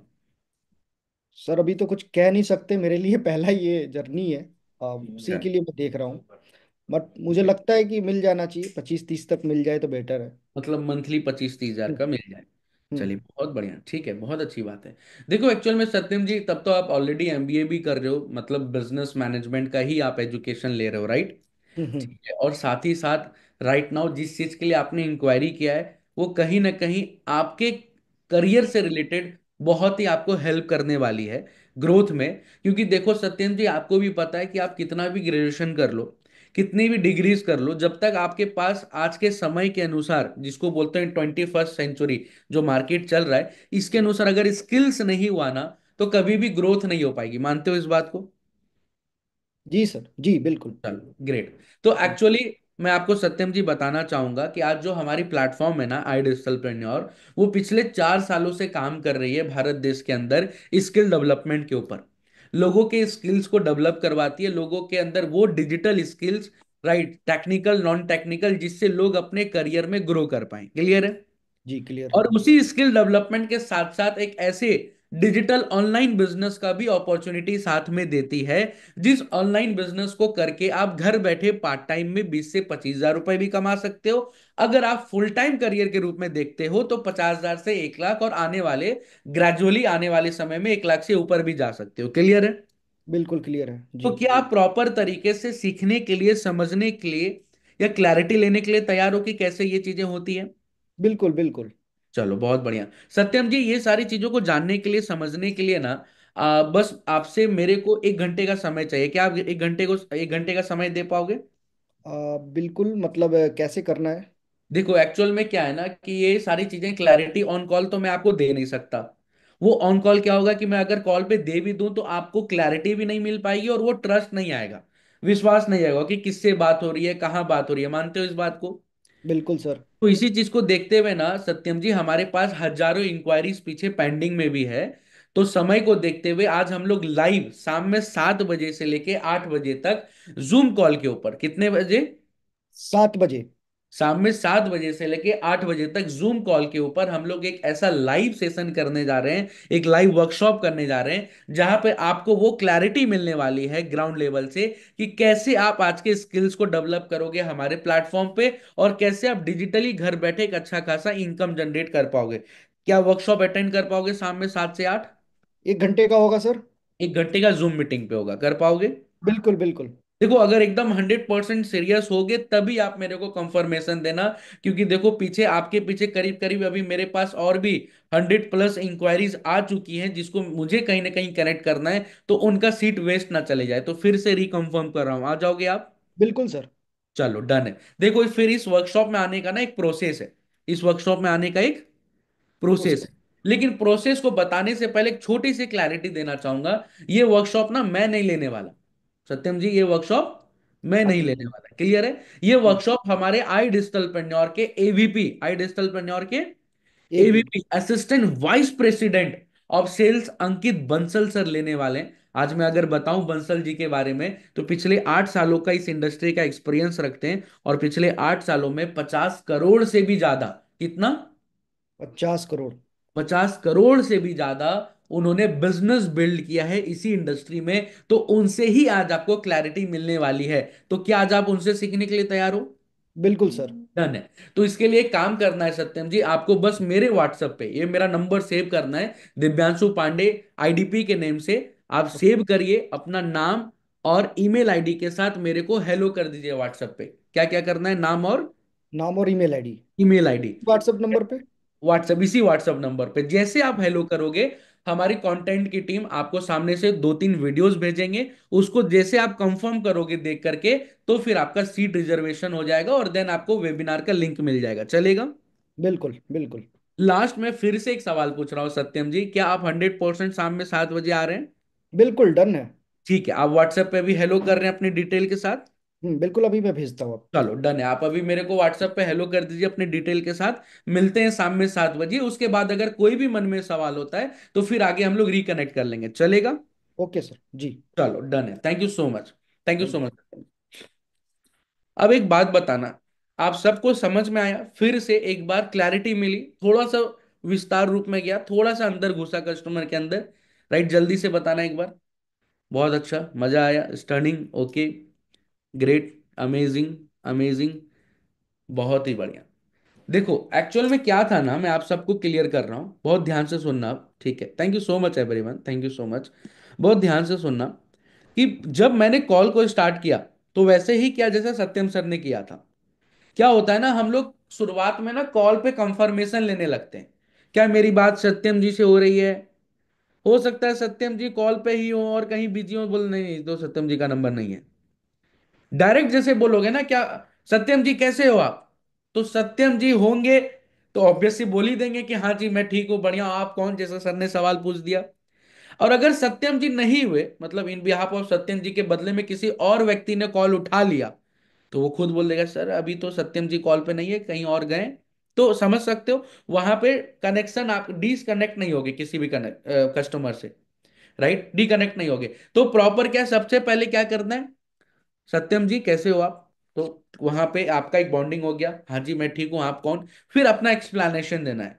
सर अभी तो कुछ कह नहीं सकते, मेरे लिए पहला ये जर्नी है। उसी अच्छा, के लिए मैं देख रहा हूँ। बट मुझे लगता है कि मिल जाना चाहिए, 25-30 तक मिल जाए तो बेटर है। मतलब मंथली 25-30 हजार हम्म। का मिल जाए। चलिए हम्म। बहुत बढ़िया, ठीक है, बहुत अच्छी बात है। देखो एक्चुअल में सत्यम जी, तब तो आप ऑलरेडी एमबीए भी कर रहे हो, मतलब बिजनेस मैनेजमेंट का ही आप एजुकेशन ले रहे हो, राइट? हम्म। ठीक है, और साथ ही साथ राइट नाउ जिस चीज के लिए आपने इंक्वायरी किया है, वो कहीं ना कहीं आपके करियर से रिलेटेड बहुत ही आपको हेल्प करने वाली है ग्रोथ में। क्योंकि देखो सत्यम जी, आपको भी पता है कि आप कितना भी ग्रेजुएशन कर लो, कितनी भी डिग्रीज कर लो, जब तक आपके पास आज के समय के अनुसार, जिसको बोलते हैं 21st सेंचुरी, जो मार्केट चल रहा है, इसके अनुसार अगर स्किल्स नहीं हुआ ना, तो कभी भी ग्रोथ नहीं हो पाएगी। मानते हो इस बात को? जी सर, जी बिल्कुल। चलो ग्रेट। तो एक्चुअली मैं आपको सत्यम जी बताना चाहूंगा कि आज जो हमारी प्लेटफॉर्म है ना, आई डिजिटलप्रेन्योर, वो पिछले 4 सालों से काम कर रही है भारत देश के अंदर स्किल डेवलपमेंट के ऊपर। लोगों के स्किल्स को डेवलप करवाती है, लोगों के अंदर वो digital skills, right, technical non technical, जिससे लोग अपने करियर में ग्रो कर पाए। क्लियर है? जी क्लियर है। और उसी स्किल डेवलपमेंट के साथ साथ एक ऐसे डिजिटल ऑनलाइन बिजनेस का भी अपॉर्चुनिटी साथ में देती है, जिस ऑनलाइन बिजनेस को करके आप घर बैठे पार्ट टाइम में 20 से 25 हजार रुपए भी कमा सकते हो। अगर आप फुल टाइम करियर के रूप में देखते हो तो 50 हजार से 1 लाख, और आने वाले ग्रेजुअली आने वाले समय में 1 लाख से ऊपर भी जा सकते हो। क्लियर है? बिल्कुल क्लियर है तो जी। क्या आप प्रॉपर तरीके से सीखने के लिए, समझने के लिए, या क्लैरिटी लेने के लिए तैयार हो कि कैसे ये चीजें होती है? बिल्कुल बिल्कुल। चलो बहुत बढ़िया। सत्यम जी ये सारी चीजों को जानने के लिए, समझने के लिए ना, बस आपसे मेरे को 1 घंटे का समय चाहिए। क्या आप 1 घंटे का समय दे पाओगे? बिल्कुल, मतलब कैसे करना है? देखो एक्चुअल में क्या है ना, कि ये सारी चीजें क्लैरिटी ऑन कॉल तो मैं आपको दे नहीं सकता। वो ऑन कॉल क्या होगा कि मैं अगर कॉल पे दे भी दूं तो आपको क्लैरिटी भी नहीं मिल पाएगी, और वो ट्रस्ट नहीं आएगा, विश्वास नहीं आएगा कि किससे बात हो रही है, कहाँ बात हो रही है। मानते हो इस बात को? बिल्कुल सर। तो इसी चीज को देखते हुए ना सत्यम जी, हमारे पास हजारों इंक्वायरीज पीछे पेंडिंग में भी है। तो समय को देखते हुए आज हम लोग लाइव शाम में 7 बजे से लेके 8 बजे तक जूम कॉल के ऊपर, कितने बजे? 7 बजे। शाम में 7 बजे से लेके 8 बजे तक जूम कॉल के ऊपर हम लोग एक ऐसा लाइव सेशन करने जा रहे हैं, एक लाइव वर्कशॉप करने जा रहे हैं, जहां पे आपको वो क्लैरिटी मिलने वाली है ग्राउंड लेवल से कि कैसे आप आज के स्किल्स को डेवलप करोगे हमारे प्लेटफॉर्म पे, और कैसे आप डिजिटली घर बैठे एक अच्छा खासा इनकम जनरेट कर पाओगे। क्या वर्कशॉप अटेंड कर पाओगे शाम में 7 से 8? 1 घंटे का होगा सर? 1 घंटे का जूम मीटिंग पे होगा, कर पाओगे? बिल्कुल बिल्कुल। देखो अगर एकदम 100% सीरियस होगे तभी आप मेरे को कंफर्मेशन देना। क्योंकि देखो पीछे, आपके पीछे करीब करीब अभी मेरे पास और भी 100+ इंक्वायरीज आ चुकी हैं, जिसको मुझे कहीं ना कहीं कनेक्ट करना है, तो उनका सीट वेस्ट ना चले जाए। तो फिर से रिकंफर्म कर रहा हूं, आ जाओगे आप? बिल्कुल सर। चलो डन है। देखो फिर इस वर्कशॉप में आने का ना एक प्रोसेस है, इस वर्कशॉप में आने का एक प्रोसेस प्रोसेस। है। लेकिन प्रोसेस को बताने से पहले एक छोटी सी क्लैरिटी देना चाहूंगा। ये वर्कशॉप ना मैं नहीं लेने वाला, सत्यम जी, ये वर्कशॉप मैं नहीं अच्छा लेने जी। वाला। क्लियर है? ये जी। वर्कशॉप हमारे आई डिजिटल पेन्योर के एवीपी, आई डिजिटल पेन्योर के AV. AVP, assistant vice president of sales, Ankit Bansal sir लेने वाले हैं। आज मैं अगर बताऊं बंसल जी के बारे में, तो पिछले 8 सालों का इस इंडस्ट्री का एक्सपीरियंस रखते हैं, और पिछले 8 सालों में 50 करोड़ से भी ज्यादा, कितना, 50 करोड़। 50 करोड़ से भी ज्यादा उन्होंने बिजनेस बिल्ड किया है इसी इंडस्ट्री में। तो उनसे ही आज आपको क्लैरिटी मिलने वाली है। तो क्या आज आप उनसे सीखने के लिए तैयार हो? बिल्कुल सर। डन है। तो इसके लिए एक काम करना है सत्यम जी, आपको बस मेरे व्हाट्सएप पे ये मेरा नंबर सेव करना है, दिव्यांशु पांडे, आईडीपी के नेम से। आप सेव करिए अपना नाम और ईमेल आईडी के साथ, मेरे को हेलो कर दीजिए व्हाट्सएप पे। क्या क्या करना है, नाम और नाम और email ID. Email ID. WhatsApp number पे। व्हाट्सएप, इसी व्हाट्सएप नंबर पे जैसे आप हेलो करोगे, हमारी कंटेंट की टीम आपको सामने से 2-3 वीडियोस भेजेंगे। उसको जैसे आप कंफर्म करोगे देख करके, तो फिर आपका सीट रिजर्वेशन हो जाएगा, और देन आपको वेबिनार का लिंक मिल जाएगा। चलेगा? बिल्कुल बिल्कुल। लास्ट में फिर से एक सवाल पूछ रहा हूं सत्यम जी, क्या आप 100% शाम में 7 बजे आ रहे हैं? बिल्कुल डन है। ठीक है, आप व्हाट्सएप पे भी हेलो कर रहे हैं अपनी डिटेल के साथ? बिल्कुल, अभी मैं भेजता हूँ आपको। चलो डन है, आप अभी मेरे को व्हाट्सएप पे हेलो कर दीजिए अपनी डिटेल के साथ। मिलते हैं शाम में 7 बजे। उसके बाद अगर कोई भी मन में सवाल होता है, तो फिर आगे हम लोग रिकनेक्ट कर लेंगे। चलेगा? ओके सर जी। चलो डन है, thank you so much. Thank you thank so much. अब एक बात बताना, आप सबको समझ में आया? फिर से एक बार क्लैरिटी मिली? थोड़ा सा विस्तार रूप में गया, थोड़ा सा अंदर घुसा कस्टमर के अंदर, राइट? जल्दी से बताना एक बार। बहुत अच्छा, मजा आया, stunning, okay, great, amazing, amazing, बहुत ही बढ़िया। देखो एक्चुअल में क्या था ना, मैं आप सबको क्लियर कर रहा हूँ, बहुत ध्यान से सुनना आप, ठीक है? Thank you so much everyone, thank you so much. बहुत ध्यान से सुनना कि जब मैंने कॉल को स्टार्ट किया, तो वैसे ही किया जैसे सत्यम सर ने किया था। क्या होता है ना, हम लोग शुरुआत में ना कॉल पे कंफर्मेशन लेने लगते हैं, क्या मेरी बात सत्यम जी से हो रही है? हो सकता है सत्यम जी कॉल पे ही हो और कहीं बिजी हो, बोल नहीं तो सत्यम जी का नंबर नहीं है। डायरेक्ट जैसे बोलोगे ना, क्या सत्यम जी कैसे हो आप, तो सत्यम जी होंगे तो ऑब्वियसली बोल ही देंगे कि हाँ जी मैं ठीक हूं, बढ़िया, आप कौन, जैसा सर ने सवाल पूछ दिया। और अगर सत्यम जी नहीं हुए, मतलब इन बिहाफ ऑफ सत्यम जी के बदले में किसी और व्यक्ति ने कॉल उठा लिया, तो वो खुद बोल देगा सर अभी तो सत्यम जी कॉल पे नहीं है, कहीं और गए। तो समझ सकते हो, वहां पे कनेक्शन, आप डिसकनेक्ट नहीं होगे किसी भी कनेक्ट कस्टमर से, राइट? डिकनेक्ट नहीं होगे। तो प्रॉपर क्या, सबसे पहले क्या करना है, सत्यम जी कैसे हो आप, तो वहां पे आपका एक बॉन्डिंग हो गया, हाँ जी मैं ठीक हूं, आप कौन, फिर अपना एक्सप्लेनेशन देना है।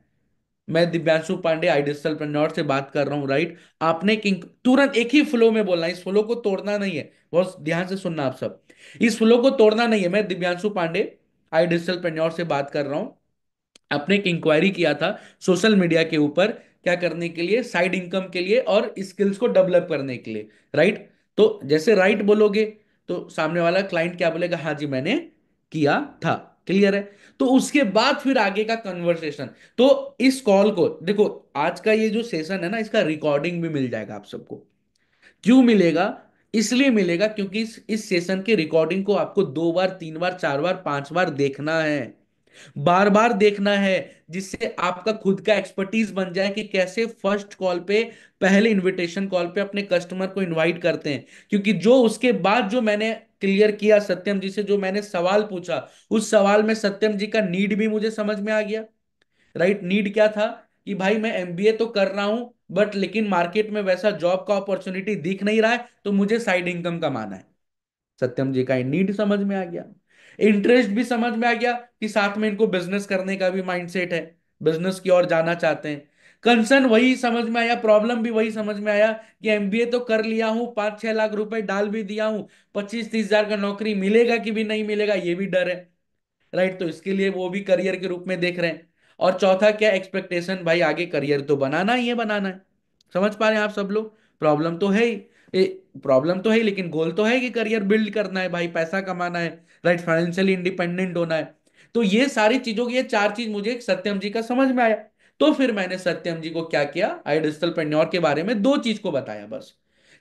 मैं दिव्यांशु पांडे आई डिजिटल प्रेन्योर से बात कर रहा हूँ, राइट? आपने किंग तुरंत एक ही फ्लो में बोलना है, इस फ्लो को तोड़ना नहीं है। बहुत ध्यान से सुनना आप सब, इस फ्लो को तोड़ना नहीं है। मैं दिव्यांशु पांडे आई डिजिटल प्रेन्योर से बात कर रहा हूँ। आपने एक इंक्वायरी किया था सोशल मीडिया के ऊपर, क्या करने के लिए, साइड इनकम के लिए और स्किल्स को डेवलप करने के लिए, राइट? तो जैसे राइट बोलोगे, तो सामने वाला क्लाइंट क्या बोलेगा, हाँ जी मैंने किया था। क्लियर है? तो उसके बाद फिर आगे का कन्वर्सेशन। तो इस कॉल को देखो, आज का ये जो सेशन है ना, इसका रिकॉर्डिंग भी मिल जाएगा आप सबको। क्यों मिलेगा? इसलिए मिलेगा क्योंकि इस सेशन के रिकॉर्डिंग को आपको 2 बार, 3 बार, 4 बार, 5 बार देखना है, बार बार देखना है, जिससे आपका खुद का एक्सपर्टीज बन जाए कि कैसे फर्स्ट कॉल पे, पहले इनविटेशन कॉल पे अपने कस्टमर को इनवाइट करते हैं। क्योंकि जो उसके बाद जो मैंने क्लियर किया सत्यम जी से, जो मैंने सवाल पूछा, उस सवाल में सत्यम जी का नीड भी मुझे समझ में आ गया, राइट? नीड क्या था कि भाई मैं एमबीए तो कर रहा हूं, बट लेकिन मार्केट में वैसा जॉब का अपॉर्चुनिटी दिख नहीं रहा है, तो मुझे साइड इनकम कमाना है। सत्यम जी का नीड समझ में आ गया, इंटरेस्ट भी समझ में आ गया कि साथ में इनको बिजनेस करने का भी माइंडसेट है, बिजनेस की ओर जाना चाहते हैं। कंसर्न वही समझ में आया, प्रॉब्लम भी वही समझ में आया कि एमबीए तो कर लिया हूं, 5-6 लाख रुपए डाल भी दिया हूं, 25-30 हजार का नौकरी मिलेगा कि भी नहीं मिलेगा, ये भी डर है, राइट? तो इसके लिए वो भी करियर के रूप में देख रहे हैं। और चौथा क्या, एक्सपेक्टेशन, भाई आगे करियर तो बनाना ही है, बनाना है। समझ पा रहे हैं आप सब लोग? प्रॉब्लम तो है ही, प्रॉब्लम तो है ही, लेकिन गोल तो है कि करियर बिल्ड करना है भाई, पैसा कमाना है, राइट? फाइनेंशियली इंडिपेंडेंट होना है। तो ये सारी चीजों की, ये 4 चीज मुझे सत्यम जी का समझ में आया। तो फिर मैंने सत्यम जी को क्या किया, आई डिजिटल पेन्योर के बारे में 2 चीज को बताया बस,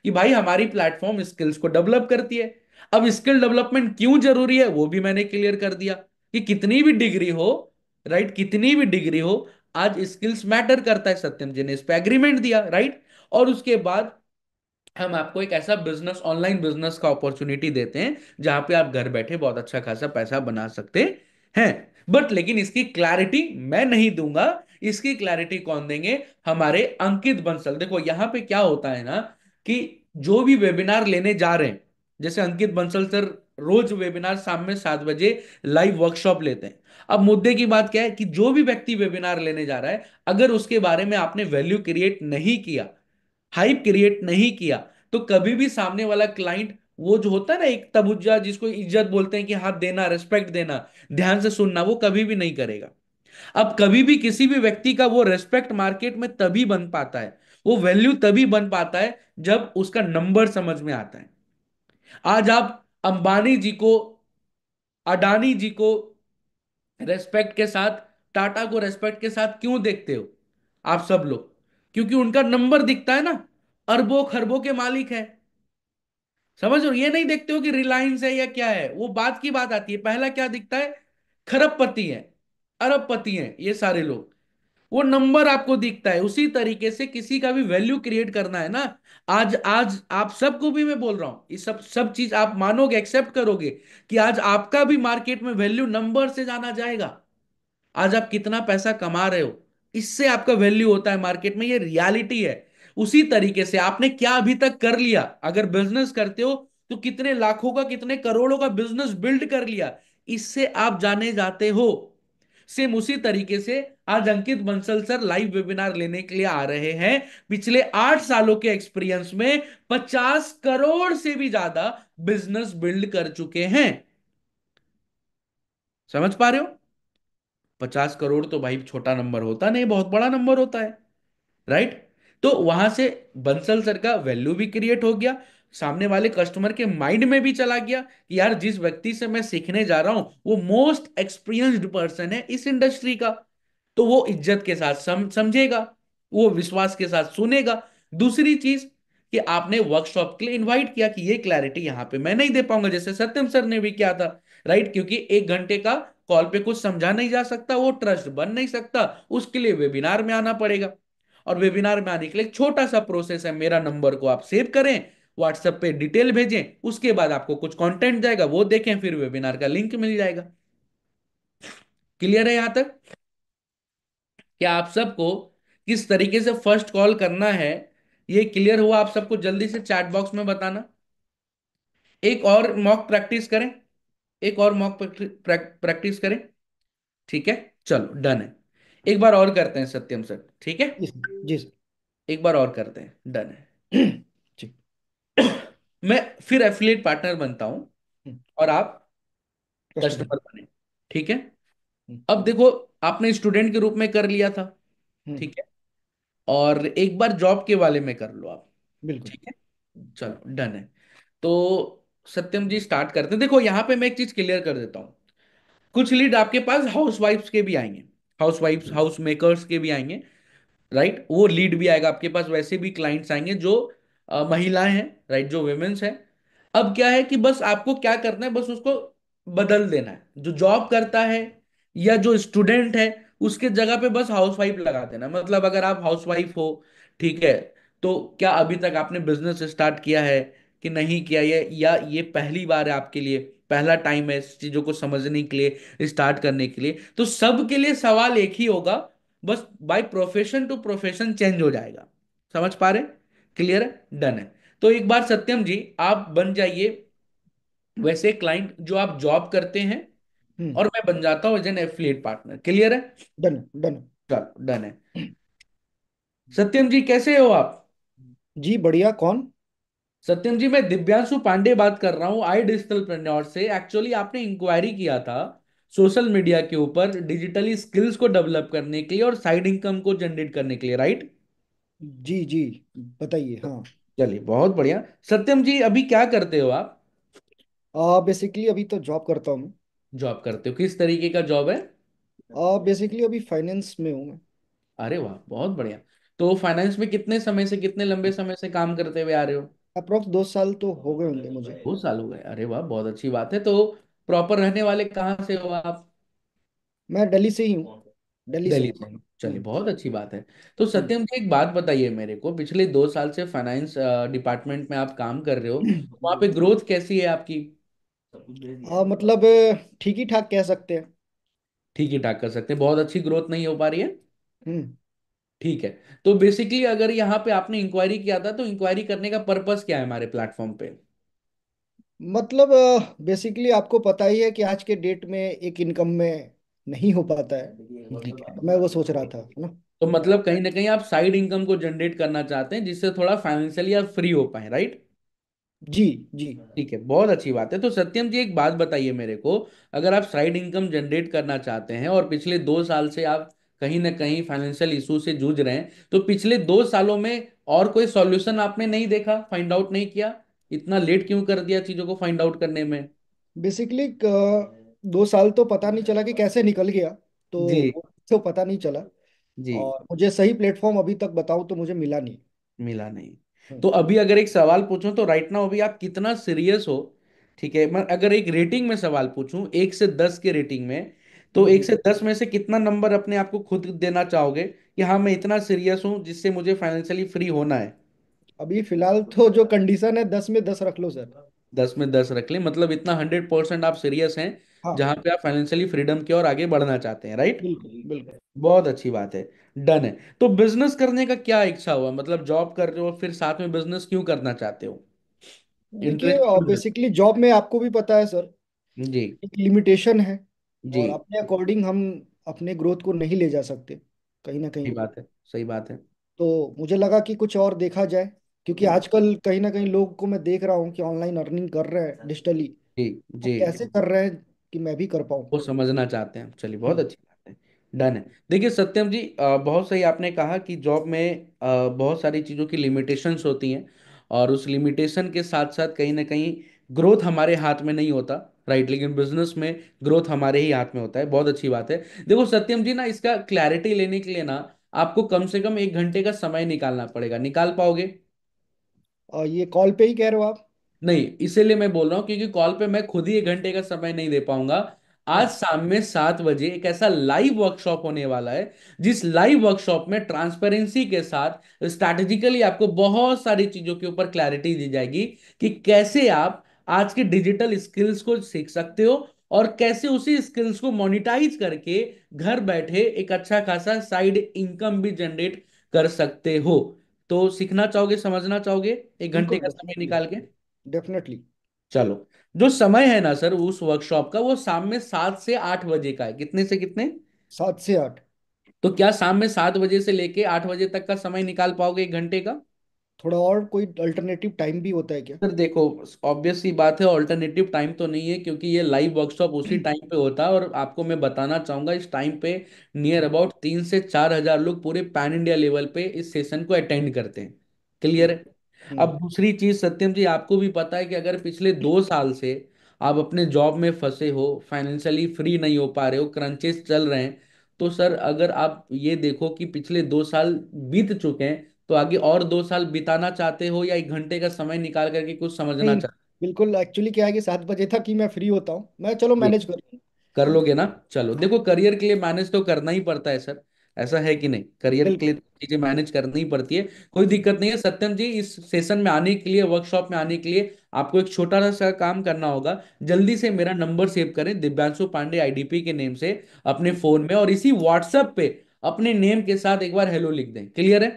कि भाई हमारी प्लेटफॉर्म स्किल्स को डेवलप करती है। अब स्किल डेवलपमेंट क्यों जरूरी है वो भी मैंने क्लियर कर दिया, कि कितनी भी डिग्री हो, राइट, कितनी भी डिग्री हो, आज स्किल्स मैटर करता है। सत्यम जी ने इस पे एग्रीमेंट दिया, राइट? और उसके बाद हम आपको एक ऐसा बिजनेस, ऑनलाइन बिजनेस का अपॉर्चुनिटी देते हैं, जहां पे आप घर बैठे बहुत अच्छा खासा पैसा बना सकते हैं। बट लेकिन इसकी क्लैरिटी मैं नहीं दूंगा, इसकी क्लैरिटी कौन देंगे, हमारे अंकित बंसल। देखो यहां पे क्या होता है ना, कि जो भी वेबिनार लेने जा रहे हैं, जैसे अंकित बंसल सर रोज वेबिनार शाम में 7 बजे लाइव वर्कशॉप लेते हैं। अब मुद्दे की बात क्या है कि जो भी व्यक्ति वेबिनार लेने जा रहा है, अगर उसके बारे में आपने वैल्यू क्रिएट नहीं किया, हाइप क्रिएट नहीं किया, तो कभी भी सामने वाला क्लाइंट, वो जो होता है ना एक तबुज्जा जिसको इज्जत बोलते हैं कि हाथ देना, रिस्पेक्ट देना, ध्यान से सुनना, वो कभी भी नहीं करेगा। अब कभी भी किसी भी व्यक्ति का वो रेस्पेक्ट मार्केट में तभी बन पाता है, वो वैल्यू तभी बन पाता है जब उसका नंबर समझ में आता है। आज आप अंबानी जी को, अडानी जी को रेस्पेक्ट के साथ, टाटा को रेस्पेक्ट के साथ क्यों देखते हो आप सब लोग? क्योंकि उनका नंबर दिखता है ना, अरबों खरबों के मालिक है। समझ रहे हो? ये नहीं देखते हो कि रिलायंस है या क्या है, वो बात की बात आती है, पहला क्या दिखता है? खरबपति है, अरबपति हैं ये सारे लोग, वो नंबर आपको दिखता है। उसी तरीके से किसी का भी वैल्यू क्रिएट करना है ना, आज आज आप सबको भी मैं बोल रहा हूं, ये सब सब चीज आप मानोगे, एक्सेप्ट करोगे कि आज आपका भी मार्केट में वैल्यू नंबर से जाना जाएगा। आज आप कितना पैसा कमा रहे हो, इससे आपका वैल्यू होता है मार्केट में, ये रियलिटी है। उसी तरीके से आपने क्या अभी तक कर लिया, अगर बिजनेस करते हो तो कितने लाखों का, कितने करोड़ों का बिजनेस बिल्ड कर लिया, इससे आप जाने जाते हो। सेम उसी तरीके से आज अंकित बंसल सर लाइव वेबिनार लेने के लिए आ रहे हैं। पिछले 8 सालों के एक्सपीरियंस में 50 करोड़ से भी ज्यादा बिजनेस बिल्ड कर चुके हैं। समझ पा रहे हो? 50 करोड़ तो भाई छोटा नंबर होता नहीं, बहुत बड़ा नंबर होता है, राइट? तो वहां से बंसल सर का वैल्यू भी क्रिएट हो गया, सामने वाले कस्टमर के माइंड में भी चला गया कि यार जिस व्यक्ति से मैं सीखने जा रहा हूं वो मोस्ट एक्सपीरियंस्ड पर्सन है इस इंडस्ट्री का। तो वो इज्जत के साथ समझेगा, वो विश्वास के साथ सुनेगा। दूसरी चीज कि आपने वर्कशॉप के लिए इनवाइट किया कि ये क्लैरिटी यहां पे मैं नहीं दे पाऊंगा, जैसे सत्यम सर ने भी किया था, राइट? क्योंकि 1 घंटे का कॉल पे कुछ समझा नहीं जा सकता, वो ट्रस्ट बन नहीं सकता, उसके लिए वेबिनार में आना पड़ेगा। और वेबिनार में आने के लिए एक छोटा सा प्रोसेस है, मेरा नंबर को आप सेव करें, व्हाट्सएप पे डिटेल भेजें, उसके बाद आपको कुछ कंटेंट जाएगा वो देखें, फिर वेबिनार का लिंक मिल जाएगा। क्लियर है यहां तक? क्या आप सबको किस तरीके से फर्स्ट कॉल करना है ये क्लियर हुआ आप सबको? जल्दी से चैट बॉक्स में बताना। एक और मॉक प्रैक्टिस करें, एक और मॉक प्रैक्टिस करें। ठीक है, चलो डन है। एक बार और करते हैं सत्यम सर, ठीक है? जी सर, जी सर। एक बार और करते हैं, डन है। जी। मैं फिर एफिलिएट पार्टनर बनता हूं और आप कस्टमर। कस्टमर बने, ठीक है? हम्म। अब देखो, आपने स्टूडेंट के रूप में कर लिया था, हम्म। ठीक है? और एक बार जॉब के वाले में कर लो आप, बिल्कुल। ठीक है? चलो डन है। तो सत्यम जी स्टार्ट करते हैं। देखो यहाँ पे मैं एक चीज क्लियर कर देता हूँ, कुछ लीड आपके पास हाउस वाइफ्स के भी आएंगे, हाउस वाइफ्स हाउस मेकर्स के भी आएंगे, राइट? वो लीड भी आएगा आपके पास, वैसे भी क्लाइंट्स आएंगे जो महिलाएं हैं, राइट, जो वुमेन्स हैं। अब क्या है कि बस आपको क्या करना है, बस उसको बदल देना है, जो जॉब करता है या जो स्टूडेंट है उसके जगह पे बस हाउसवाइफ लगा देना। मतलब अगर आप हाउसवाइफ हो, ठीक है, तो क्या अभी तक आपने बिजनेस स्टार्ट किया है कि नहीं किया, ये या ये पहली बार है आपके लिए, पहला टाइम है इस चीजों को समझने के लिए, स्टार्ट करने के लिए? तो सबके लिए सवाल एक ही होगा, बस by profession to profession change हो जाएगा। समझ पा रहे? क्लियर है? डन है। तो एक बार सत्यम जी आप बन जाइए वैसे क्लाइंट जो आप जॉब करते हैं, हम्म। और मैं बन जाता हूँ as an affiliate partner. Clear है? Done done. चलो डन है। सत्यम जी कैसे हो आप? जी बढ़िया। कौन? सत्यम जी मैं दिव्यांशु पांडे बात कर रहा हूँ आई डिजिटल से। एक्चुअली आपने इंक्वायरी किया था सोशल मीडिया के ऊपर डिजिटली स्किल्स को डेवलप करने के लिए और साइड इनकम को जनरेट करने के लिए, राइट? जी जी। बताइए। हाँ। चलिए बहुत बढ़िया। सत्यम जी अभी क्या करते हो आप? बेसिकली अभी तो जॉब करता हूँ मैं। जॉब करते हो, किस तरीके का जॉब है? बेसिकली अभी फाइनेंस में हूँ मैं। अरे वाह, बहुत बढ़िया। तो फाइनेंस में कितने समय से, कितने लंबे समय से काम करते हुए आ रहे हो? अप्रोक्स 2 साल तो हो गए होंगे मुझे। 2 साल हो गए, अरे वाह, बहुत अच्छी बात है। तो प्रॉपर रहने वाले कहाँ से हो आप? मैं दिल्ली से ही हूँ। दिल्ली से दिल्ली हूँ। से? चलिए हम्म। बहुत अच्छी बात है। तो हम्म। सत्यम जी एक बात बताइए मेरे को, पिछले 2 साल से फाइनेंस डिपार्टमेंट में आप काम कर रहे हो, वहाँ पे ग्रोथ कैसी है आपकी? मतलब ठीक ही ठाक कह सकते हैं। ठीक ही ठाक कर सकते हैं, बहुत अच्छी ग्रोथ नहीं हो पा रही है? हम्म। ठीक है। तो बेसिकली अगर यहाँ पे आपने इंक्वायरी किया था, तो इंक्वायरी करने का पर्पस क्या है हमारे प्लेटफॉर्म पे? मतलब बेसिकली आपको पता ही है कि आज के डेट में एक इनकम में नहीं हो पाता है, ठीक है। तो मैं वो सोच रहा था, है ना। तो मतलब कहीं ना कहीं आप साइड इनकम को जनरेट करना चाहते हैं, जिससे थोड़ा फाइनेंशियली आप फ्री हो पाए, राइट? जी जी। ठीक है, बहुत अच्छी बात है। तो सत्यम जी, एक बात बताइए मेरे को। अगर आप साइड इनकम जनरेट करना चाहते हैं और पिछले 2 साल से आप कहीं ना कहीं फाइनेंशियल इशू से जूझ रहे हैं, तो पिछले 2 सालों में और कोई सॉल्यूशन आपने नहीं देखा, फाइंड आउट नहीं किया? इतना लेट क्यों कर दिया चीजों को फाइंड आउट करने में? बेसिकली 2 साल तो पता नहीं चला कि कैसे निकल गया, तो जी। वो तो पता नहीं चला। जी। और मुझे सही प्लेटफॉर्म अभी तक बताऊं तो मुझे मिला नहीं। मिला नहीं। हम्म, तो अभी अगर एक सवाल पूछूं, तो राइट नाउ अभी आप कितना सीरियस हो? ठीक है, मैं अगर एक रेटिंग में सवाल पूछूं, 1 से 10 के रेटिंग में, तो एक हम्म। से दस में से कितना नंबर अपने आप को खुद देना चाहोगे कि हाँ मैं इतना सीरियस हूं जिससे मुझे फाइनेंशियली फ्री होना है? अभी फिलहाल तो जो कंडीशन है 10 में 10 रख लो सर। 10 में 10 रख ले, मतलब इतना 100% आप सीरियस हैं हाँ। जहां पे आप फाइनेंशियली फ्रीडम की ओर आगे बढ़ना चाहते हैं, राइट? बिल्कुल बिल्कुल। बहुत अच्छी बात है। डन है। तो बिजनेस करने का क्या इच्छा हुआ, मतलब जॉब कर रहे हो फिर साथ में बिजनेस क्यों करना चाहते हो? देखिए, इंटरेस्ट क्यों है? बेसिकली जॉब में आपको भी पता है सर, जी। एक लिमिटेशन है। जी। और अपने अकॉर्डिंग हम अपने ग्रोथ को नहीं ले जा सकते कहीं ना सही कहीं। बात है, सही बात है। तो मुझे लगा कि कुछ और देखा जाए, क्योंकि आजकल कहीं ना कहीं लोग को मैं देख रहा हूँ कि ऑनलाइन अर्निंग कर रहे हैं डिजिटली। जी। वो जी। कैसे कर रहे हैं कि मैं भी कर पाऊँ। वो समझना चाहते हैं, चलिए बहुत हम्म। अच्छी बात है। डन है। देखिए सत्यम जी, बहुत सही आपने कहा कि जॉब में बहुत सारी चीज़ों की लिमिटेशंस होती हैं, और उस लिमिटेशन के साथ साथ कहीं ना कहीं ग्रोथ हमारे हाथ में नहीं होता, राइट? लेकिन बिजनेस में ग्रोथ हमारे ही हाथ में होता है, बहुत अच्छी बात है। देखो सत्यम जी ना, इसका क्लैरिटी लेने के लिए ना आपको कम से कम 1 घंटे का समय निकालना पड़ेगा, निकाल पाओगे? और ये कॉल पे ही कह रहे हो आप? नहीं, इसीलिए मैं बोल रहा हूँ क्योंकि कॉल पे मैं खुद ही 1 घंटे का समय नहीं दे पाऊंगा। आज हाँ। शाम में 7 बजे एक ऐसा लाइव वर्कशॉप होने वाला है, जिस लाइव वर्कशॉप में ट्रांसपेरेंसी के साथ स्ट्रैटेजिकली आपको बहुत सारी चीजों के ऊपर क्लैरिटी दी जाएगी कि कैसे आप आज के डिजिटल स्किल्स को सीख सकते हो, और कैसे उसी स्किल्स को मोनिटाइज करके घर बैठे एक अच्छा खासा साइड इनकम भी जनरेट कर सकते हो। तो सीखना चाहोगे, समझना चाहोगे? 1 घंटे बिल्कुल का समय डेफिनेटली। निकाल के? डेफिनेटली। चलो। जो समय है ना सर उस वर्कशॉप का, वो शाम में 7 से 8 बजे का है। कितने से कितने? 7 से 8। तो क्या शाम में 7 बजे से लेके 8 बजे तक का समय निकाल पाओगे 1 घंटे का? थोड़ा और कोई अल्टरनेटिव टाइम भी होता है क्या? सर देखो, ऑब्वियस सी बात है, ऑल्टरनेटिव टाइम तो नहीं है, क्योंकि ये लाइव वर्कशॉप उसी टाइम पे होता है, और आपको मैं बताना चाहूंगा इस टाइम पे नियर अबाउट 3 से 4 हजार लोग पूरे पैन इंडिया लेवल पे इस सेशन को अटेंड करते हैं। क्लियर है? हम्म। अब दूसरी चीज सत्यम जी, आपको भी पता है कि अगर पिछले 2 साल से आप अपने जॉब में फंसे हो, फाइनेंशियली फ्री नहीं हो पा रहे हो, क्रंचेस चल रहे हैं, तो सर अगर आप ये देखो कि पिछले 2 साल बीत चुके हैं, तो आगे और 2 साल बिताना चाहते हो, या 1 घंटे का समय निकाल करके कुछ समझना नहीं, चाहते बिल्कुल एक्चुअली क्या है कि 7 बजे तक ही मैं फ्री होता हूँ, मैं चलो हो? मैनेज कर लूँ। कर लोगे ना? चलो, देखो करियर के लिए मैनेज तो करना ही पड़ता है सर, ऐसा है कि नहीं? करियर के लिए बिल्कुल। चीजें मैनेज करनी ही पड़ती है। कोई दिक्कत नहीं है सत्यम जी, इस सेशन में आने के लिए, वर्कशॉप में आने के लिए आपको एक छोटा सा काम करना होगा। जल्दी से मेरा नंबर सेव करें, दिव्यांशु पांडे आईडीपी के नेम से, अपने फोन में, और इसी व्हाट्सएप पे अपने नेम के साथ एक बार हेलो लिख दें। क्लियर है?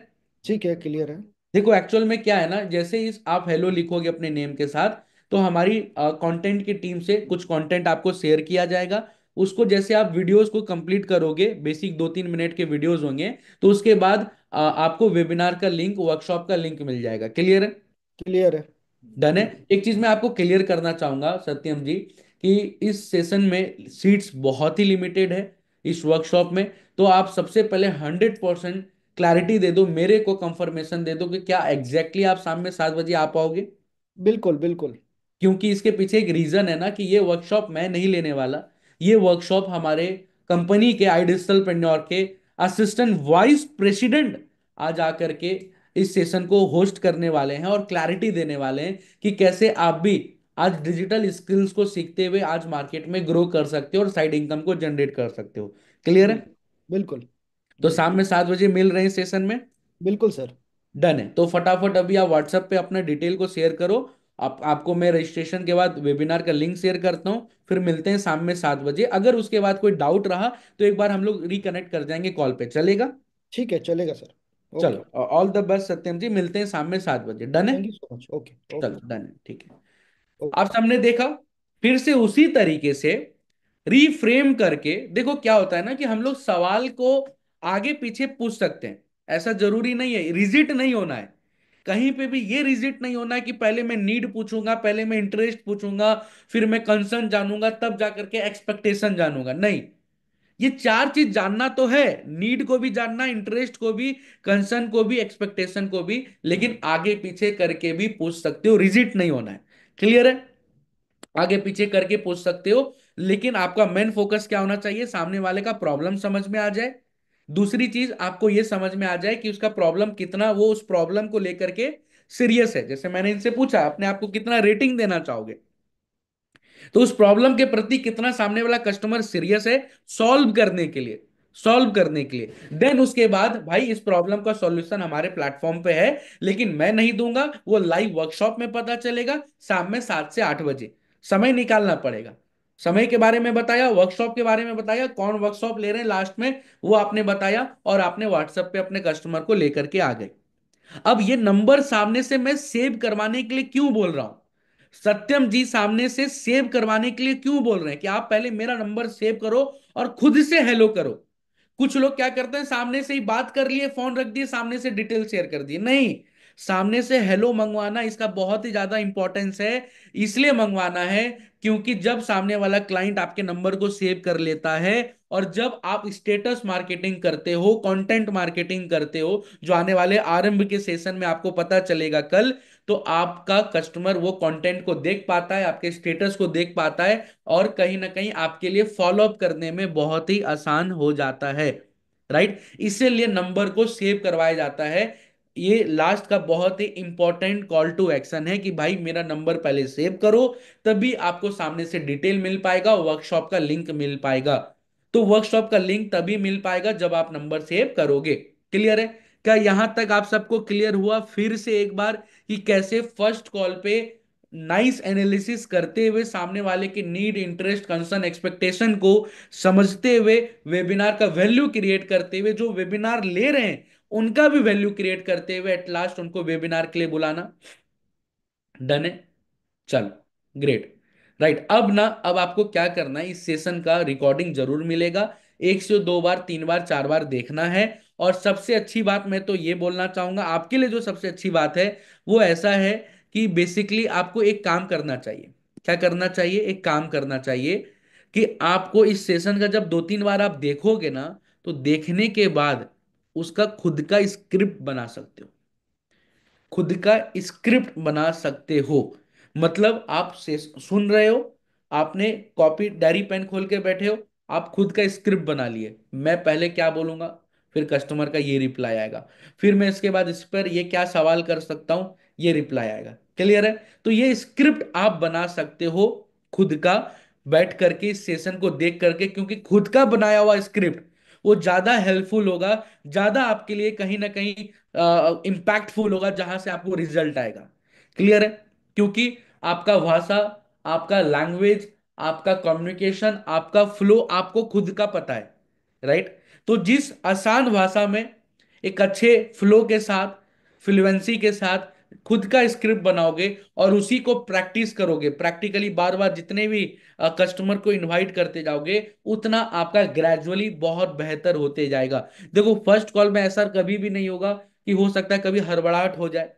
ठीक है, क्लियर है। देखो एक्चुअल में क्या है ना, जैसे इस आप हेलो लिखोगे अपने नेम के साथ, तो हमारी कंटेंट की टीम से कुछ कंटेंट आपको शेयर किया जाएगा। उसको जैसे आप वीडियोस को कंप्लीट करोगे, बेसिक 2-3 मिनट के वीडियोस होंगे, तो उसके बाद आपको वेबिनार का लिंक, वर्कशॉप का लिंक मिल जाएगा। क्लियर है? क्लियर है। डन है। हम्म। एक चीज मैं आपको क्लियर करना चाहूंगा सत्यम जी, कि इस सेशन में सीट्स बहुत ही लिमिटेड है इस वर्कशॉप में। तो आप सबसे पहले 100% क्लैरिटी दे दो, मेरे को कंफर्मेशन दे दो कि क्या एग्जैक्टली आप शाम में 7 बजे आ पाओगे? बिल्कुल बिल्कुल। क्योंकि इसके पीछे एक रीजन है ना, कि ये वर्कशॉप मैं नहीं लेने वाला। ये वर्कशॉप हमारे कंपनी के आई डिजिटल पेन्योर के असिस्टेंट वाइस प्रेसिडेंट आज आकर के इस सेशन को होस्ट करने वाले हैं, और क्लैरिटी देने वाले हैं कि कैसे आप भी आज डिजिटल स्किल्स को सीखते हुए आज मार्केट में ग्रो कर सकते हो और साइड इनकम को जनरेट कर सकते हो। क्लियर है? बिल्कुल बिल्कुल। तो बिल्कुल शाम में 7 बजे मिल रहे हैं सेशन में। बिल्कुल सर। डन है। तो फटाफट अभी आप व्हाट्सएप पे अपना डिटेल को शेयर करो। आपको मैं रजिस्ट्रेशन के बाद वेबिनार का लिंक शेयर करता हूँ, फिर मिलते हैं शाम में 7 बजे। अगर उसके बाद कोई डाउट रहा, तो एक बार हम लोग रिकनेक्ट कर जाएंगे कॉल पे, चलेगा? ठीक है, चलेगा सर। ओके। चलो, ऑल द बेस्ट सत्यम जी, मिलते हैं शाम में 7 बजे, डन है? Thank you so much. Okay okay. चलो डन है, ठीक है। ओके। आप सबने देखा, फिर से उसी तरीके से रीफ्रेम करके देखो क्या होता है ना, कि हम लोग सवाल को आगे पीछे पूछ सकते हैं। ऐसा जरूरी नहीं है, रिजिट नहीं होना है। कहीं पे भी ये रिजिट नहीं होना है कि पहले मैं नीड पूछूंगा, पहले मैं इंटरेस्ट पूछूंगा, फिर मैं कंसर्न जानूंगा, तब जाकर के एक्सपेक्टेशन जानूंगा। नहीं, ये चार चीज जानना तो है। नीड को भी जानना, इंटरेस्ट को भी, कंसर्न को भी, एक्सपेक्टेशन को भी, लेकिन आगे पीछे करके भी पूछ सकते हो, रिजिट नहीं होना है। क्लियर है? आगे पीछे करके पूछ सकते हो, लेकिन आपका मेन फोकस क्या होना चाहिए? सामने वाले का प्रॉब्लम समझ में आ जाए। दूसरी चीज, आपको यह समझ में आ जाए कि उसका प्रॉब्लम कितना, वो उस प्रॉब्लम को लेकर के सीरियस है। जैसे मैंने इनसे पूछा, अपने आप को कितना रेटिंग देना चाहोगे, तो उस प्रॉब्लम के प्रति कितना सामने वाला कस्टमर सीरियस है सॉल्व करने के लिए, सॉल्व करने के लिए। देन उसके बाद, भाई इस प्रॉब्लम का सॉल्यूशन हमारे प्लेटफॉर्म पे है, लेकिन मैं नहीं दूंगा, वो लाइव वर्कशॉप में पता चलेगा, शाम में 7 से 8 बजे। समय निकालना पड़ेगा। समय के बारे में बताया, वर्कशॉप के बारे में बताया, कौन वर्कशॉप ले रहे हैं लास्ट में वो आपने बताया, और आपने व्हाट्सएप पे अपने कस्टमर को लेकर के आ गए। अब ये नंबर सामने से मैं सेव करवाने के लिए क्यों बोल रहा हूं? सत्यम जी सामने से सेव करवाने के लिए क्यों बोल रहे हैं कि आप पहले मेरा नंबर सेव करो और खुद से हेलो करो। कुछ लोग क्या करते हैं, सामने से ही बात कर लिए, फोन रख दिए, सामने से डिटेल शेयर कर दिए। नहीं, सामने से हेलो मंगवाना, इसका बहुत ही ज्यादा इंपॉर्टेंस है। इसलिए मंगवाना है क्योंकि जब सामने वाला क्लाइंट आपके नंबर को सेव कर लेता है, और जब आप स्टेटस मार्केटिंग करते हो, कंटेंट मार्केटिंग करते हो, जो आने वाले आरंभ के सेशन में आपको पता चलेगा कल, तो आपका कस्टमर वो कंटेंट को देख पाता है, आपके स्टेटस को देख पाता है, और कहीं ना कहीं आपके लिए फॉलो अप करने में बहुत ही आसान हो जाता है। राइट? इसीलिए नंबर को सेव करवाया जाता है। ये लास्ट का बहुत ही इंपॉर्टेंट कॉल टू एक्शन है कि भाई मेरा नंबर पहले सेव करो, तभी आपको सामने से डिटेल मिल पाएगा, वर्कशॉप का लिंक मिल पाएगा। तो वर्कशॉप का लिंक तभी मिल पाएगा जब आप नंबर सेव करोगे। क्लियर है? क्या यहां तक आप सबको क्लियर हुआ? फिर से एक बार, कि कैसे फर्स्ट कॉल पे नाइस एनालिसिस करते हुए, सामने वाले की नीड, इंटरेस्ट, कंसर्न, एक्सपेक्टेशन को समझते हुए, वेबिनार का वैल्यू क्रिएट करते हुए, जो वेबिनार ले रहे हैं उनका भी वैल्यू क्रिएट करते हुए, एट लास्ट उनको वेबिनार के लिए बुलाना। डन है? चलो, ग्रेट। राइट, अब ना, अब आपको क्या करना है, इस सेशन का रिकॉर्डिंग जरूर मिलेगा। 1 से 2 बार, 3 बार, 4 बार देखना है। और सबसे अच्छी बात मैं तो ये बोलना चाहूंगा आपके लिए, जो सबसे अच्छी बात है वो ऐसा है कि बेसिकली आपको एक काम करना चाहिए। क्या करना चाहिए? एक काम करना चाहिए कि आपको इस सेशन का जब 2-3 बार आप देखोगे ना, तो देखने के बाद उसका खुद का स्क्रिप्ट बना सकते हो। खुद का स्क्रिप्ट बना सकते हो। मतलब आप से सुन रहे हो, आपने कॉपी डायरी पेन खोल के बैठे हो, आप खुद का स्क्रिप्ट बना लिए, मैं पहले क्या बोलूंगा, फिर कस्टमर का ये रिप्लाई आएगा, फिर मैं इसके बाद इस पर ये क्या सवाल कर सकता हूं, ये रिप्लाई आएगा। क्लियर है? तो ये स्क्रिप्ट आप बना सकते हो खुद का, बैठ करके इस सेशन को देख करके, क्योंकि खुद का बनाया हुआ स्क्रिप्ट वो ज्यादा हेल्पफुल होगा, ज्यादा आपके लिए कहीं ना कहीं इंपैक्टफुल होगा, जहां से आपको रिजल्ट आएगा। क्लियर है? क्योंकि आपका भाषा, आपका लैंग्वेज, आपका कम्युनिकेशन, आपका फ्लो आपको खुद का पता है। राइट? तो जिस आसान भाषा में, एक अच्छे फ्लो के साथ, फ्लुएंसी के साथ खुद का स्क्रिप्ट बनाओगे, और उसी को प्रैक्टिस करोगे, प्रैक्टिकली बार बार जितने भी कस्टमर को इनवाइट करते जाओगे, उतना आपका ग्रेजुअली बहुत बेहतर होते जाएगा। देखो, फर्स्ट कॉल में ऐसा कभी भी नहीं होगा, कि हो सकता है कभी हड़बड़ाहट हो जाए,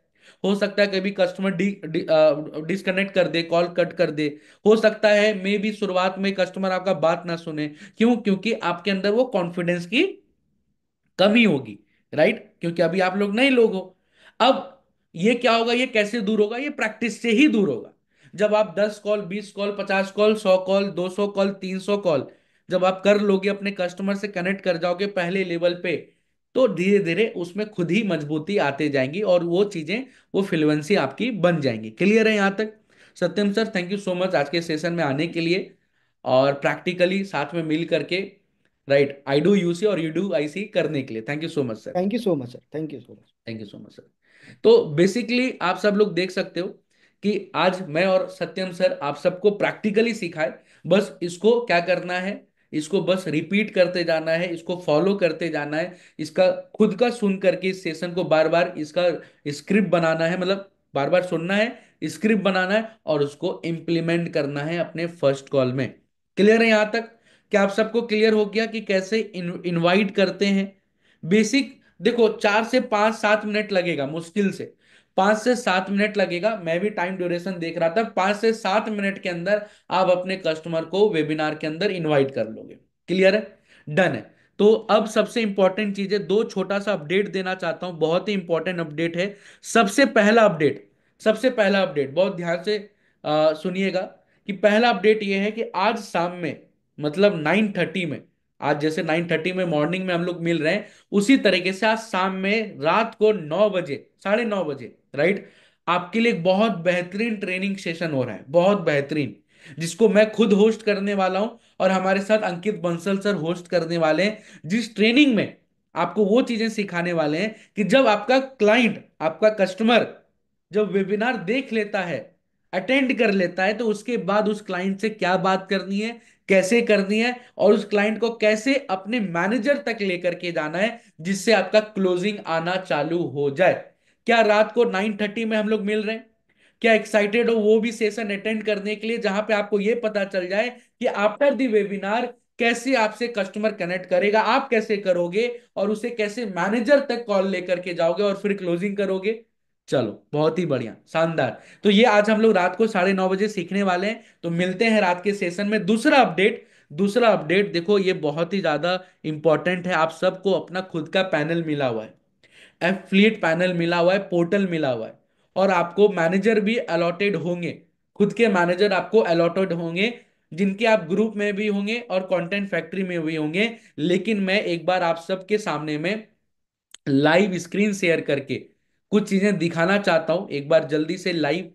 हो सकता है कभी कस्टमर डिस्कनेक्ट कर दे, कॉल कट कर दे, हो सकता है मे भी शुरुआत में कस्टमर आपका बात ना सुने। क्यों? क्योंकि आपके अंदर वो कॉन्फिडेंस की कमी होगी। राइट? क्योंकि अभी आप लोग नए लोग हो। अब ये क्या होगा, ये कैसे दूर होगा? ये प्रैक्टिस से ही दूर होगा। जब आप 10 call, 20 call, 50 call, 100 call, 200 call, 300 call जब आप कर लोगे, अपने कस्टमर से कनेक्ट कर जाओगे पहले लेवल पे, तो धीरे धीरे उसमें खुद ही मजबूती आते जाएंगी, और वो चीजें, वो फ्लुएंसी आपकी बन जाएंगी। क्लियर है यहां तक? Satyam sir, thank you so much आज के सेशन में आने के लिए, और प्रैक्टिकली साथ में मिल करके, राइट, आई डू यूसी और यू डू आई सी करने के लिए। Thank you so much sir. Thank you so much sir. Thank you so much. Thank you so much sir. तो बेसिकली आप सब लोग देख सकते हो कि आज मैं और सत्यम सर आप सबको प्रैक्टिकली सिखाए। बस इसको क्या करना है, इसको बस रिपीट करते जाना है, इसको फॉलो करते जाना है, इसका खुद का सुन करके इस सेशन को बार बार इसका स्क्रिप्ट बनाना है, मतलब बार बार सुनना है, स्क्रिप्ट बनाना है और उसको इंप्लीमेंट करना है अपने फर्स्ट कॉल में। क्लियर है यहां तक? क्या आप सबको क्लियर हो गया कि कैसे इनवाइट करते हैं? बेसिक देखो, 4 से 5 7 मिनट लगेगा मुश्किल से, 5 से 7 मिनट लगेगा। मैं भी टाइम ड्यूरेशन देख रहा था, 5 से 7 मिनट के अंदर आप अपने कस्टमर को वेबिनार के अंदर इनवाइट कर लोगे। क्लियर है? डन है। तो अब सबसे इंपॉर्टेंट चीज है, दो छोटा सा अपडेट देना चाहता हूं, बहुत ही इंपॉर्टेंट अपडेट है। सबसे पहला अपडेट, सबसे पहला अपडेट बहुत ध्यान से सुनिएगा कि पहला अपडेट यह है कि आज शाम में, मतलब 9:30 में, आज जैसे 9:30 में मॉर्निंग में हम लोग मिल रहे हैं, उसी तरीके से आज शाम में रात को 9 बजे, 9:30 बजे, राइट, आपके लिए एक बहुत बेहतरीन ट्रेनिंग सेशन हो रहा है, बहुत बेहतरीन, जिसको मैं खुद होस्ट करने वाला हूं और हमारे साथ अंकित बंसल सर होस्ट करने वाले हैं। जिस ट्रेनिंग में आपको वो चीजें सिखाने वाले हैं कि जब आपका क्लाइंट, आपका कस्टमर जब वेबिनार देख लेता है, अटेंड कर लेता है, तो उसके बाद उस क्लाइंट से क्या बात करनी है, कैसे करनी है, और उस क्लाइंट को कैसे अपने मैनेजर तक लेकर के जाना है, जिससे आपका क्लोजिंग आना चालू हो जाए। क्या रात को 9:30 में हम लोग मिल रहे हैं? क्या एक्साइटेड हो वो भी सेशन अटेंड करने के लिए, जहां पे आपको ये पता चल जाए कि आफ्टर दी वेबिनार कैसे आपसे कस्टमर कनेक्ट करेगा, आप कैसे करोगे, और उसे कैसे मैनेजर तक कॉल लेकर के जाओगे और फिर क्लोजिंग करोगे? चलो, बहुत ही बढ़िया, शानदार। तो ये आज हम लोग रात को 9:30 बजे सीखने वाले हैं। तो मिलते हैं रात के सेशन में। दूसरा अपडेट, दूसरा अपडेट देखो, ये बहुत ही ज्यादा इंपॉर्टेंट है। आप सबको अपना खुद का पैनल मिला हुआ है, एफिलिएट पैनल मिला हुआ है, पोर्टल मिला हुआ है, और आपको मैनेजर भी अलॉटेड होंगे, खुद के मैनेजर आपको अलॉटेड होंगे, जिनके आप ग्रुप में भी होंगे और कंटेंट फैक्ट्री में भी होंगे। लेकिन मैं एक बार आप सबके सामने में लाइव स्क्रीन शेयर करके कुछ चीजें दिखाना चाहता हूं। एक बार जल्दी से लाइव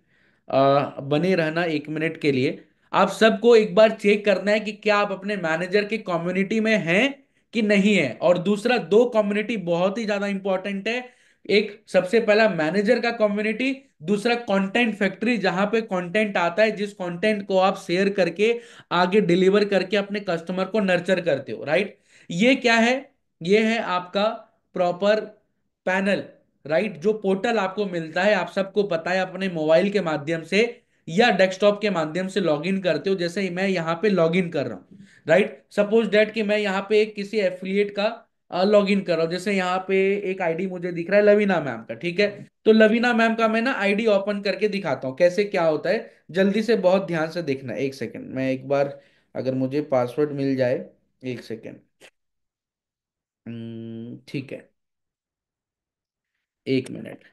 बने रहना 1 मिनट के लिए। आप सबको एक बार चेक करना है कि क्या आप अपने मैनेजर के कम्युनिटी में हैं कि नहीं है। और दूसरा, दो कम्युनिटी बहुत ही ज्यादा इंपॉर्टेंट है। एक सबसे पहला मैनेजर का कम्युनिटी, दूसरा कंटेंट फैक्ट्री, जहां पे कंटेंट आता है, जिस कंटेंट को आप शेयर करके आगे डिलीवर करके अपने कस्टमर को नर्चर करते हो, राइट। ये क्या है? ये है आपका प्रॉपर पैनल, राइट, जो पोर्टल आपको मिलता है। आप सबको पता है, अपने मोबाइल के माध्यम से या डेस्कटॉप के माध्यम से लॉगिन करते हो। जैसे मैं यहाँ पे लॉगिन कर रहा हूँ, राइट, सपोज दैट कि मैं यहाँ पे एक किसी एफिलिएट का लॉगिन कर रहा हूँ। जैसे यहाँ पे एक आईडी मुझे दिख रहा है लवीना मैम का, ठीक है। तो लवीना मैम का मैं ना आईडी ओपन करके दिखाता हूँ कैसे क्या होता है। जल्दी से बहुत ध्यान से देखना, 1 सेकेंड, मैं एक बार, अगर मुझे पासवर्ड मिल जाए, 1 सेकेंड। ठीक है, 1 मिनट,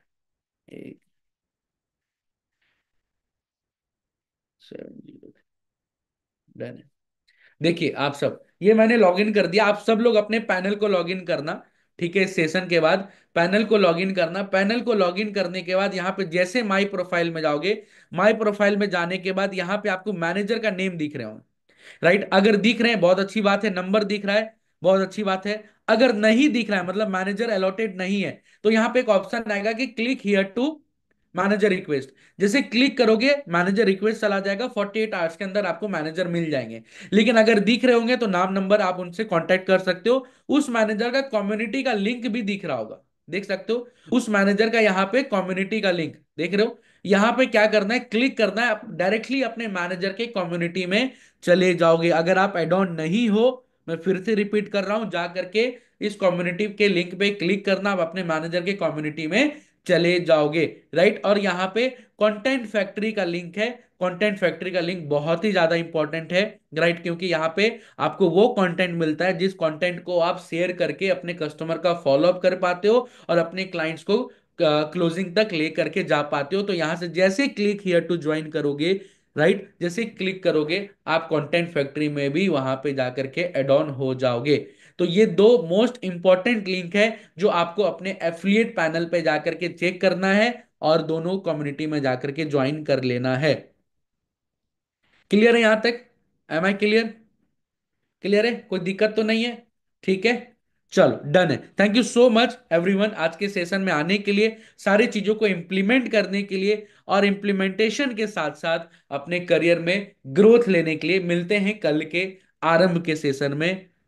870, डन है। देखिए आप सब, ये मैंने लॉगिन कर दिया। आप सब लोग अपने पैनल को लॉगिन करना, ठीक है। इस सेशन के बाद पैनल को लॉगिन करना। पैनल को लॉगिन करने के बाद यहाँ पे जैसे माई प्रोफाइल में जाओगे, माई प्रोफाइल में जाने के बाद यहाँ पे आपको मैनेजर का नेम दिख रहे होंगे, राइट। अगर दिख रहे हैं बहुत अच्छी बात है, नंबर दिख रहा है बहुत अच्छी बात है। अगर नहीं दिख रहा है, मतलब मैनेजर अलॉटेड नहीं है, तो यहाँ पे एक ऑप्शन आएगा कि click here to manager request. जैसे क्लिक करोगे मैनेजर रिक्वेस्ट चला जाएगा, 48 आवर्स के अंदर आपको मैनेजर मिल जाएंगे। लेकिन अगर दिख रहे होंगे तो नाम नंबर आप उनसे कांटेक्ट कर सकते हो। उस मैनेजर का कम्युनिटी का लिंक भी दिख रहा होगा, देख सकते हो उस मैनेजर का यहाँ पे कम्युनिटी का लिंक देख रहे हो। यहाँ पे क्या करना है, क्लिक करना है, डायरेक्टली अपने मैनेजर के कम्युनिटी में चले जाओगे। अगर आप एड ऑन नहीं हो, मैं फिर से रिपीट कर रहा हूं, जा करके इस कम्युनिटी के लिंक पे क्लिक करना, आप अपने मैनेजर के कम्युनिटी में चले जाओगे, राइट। और यहाँ पे कंटेंट फैक्ट्री का लिंक है। कंटेंट फैक्ट्री का लिंक बहुत ही ज्यादा इंपॉर्टेंट है, राइट, क्योंकि यहाँ पे आपको वो कंटेंट मिलता है जिस कंटेंट को आप शेयर करके अपने कस्टमर का फॉलोअप कर पाते हो और अपने क्लाइंट्स को क्लोजिंग तक ले करके जा पाते हो। तो यहां से जैसे क्लिक हियर टू ज्वाइन करोगे, राइट, जैसे क्लिक करोगे आप कंटेंट फैक्ट्री में भी वहां पे जाकर के एड ऑन हो जाओगे। तो ये दो मोस्ट इंपॉर्टेंट लिंक है जो आपको अपने एफिलिएट पैनल पे जाकर के चेक करना है और दोनों कम्युनिटी में जाकर के ज्वाइन कर लेना है। क्लियर है यहां तक? M I clear? क्लियर है, कोई दिक्कत तो नहीं है? ठीक है, चलो डन है। Thank you so much everyone आज के सेशन में आने के लिए, सारी चीजों को इंप्लीमेंट करने के लिए, और इंप्लीमेंटेशन के साथ साथ अपने करियर में ग्रोथ लेने के लिए। मिलते हैं कल के आरंभ के सेशन में।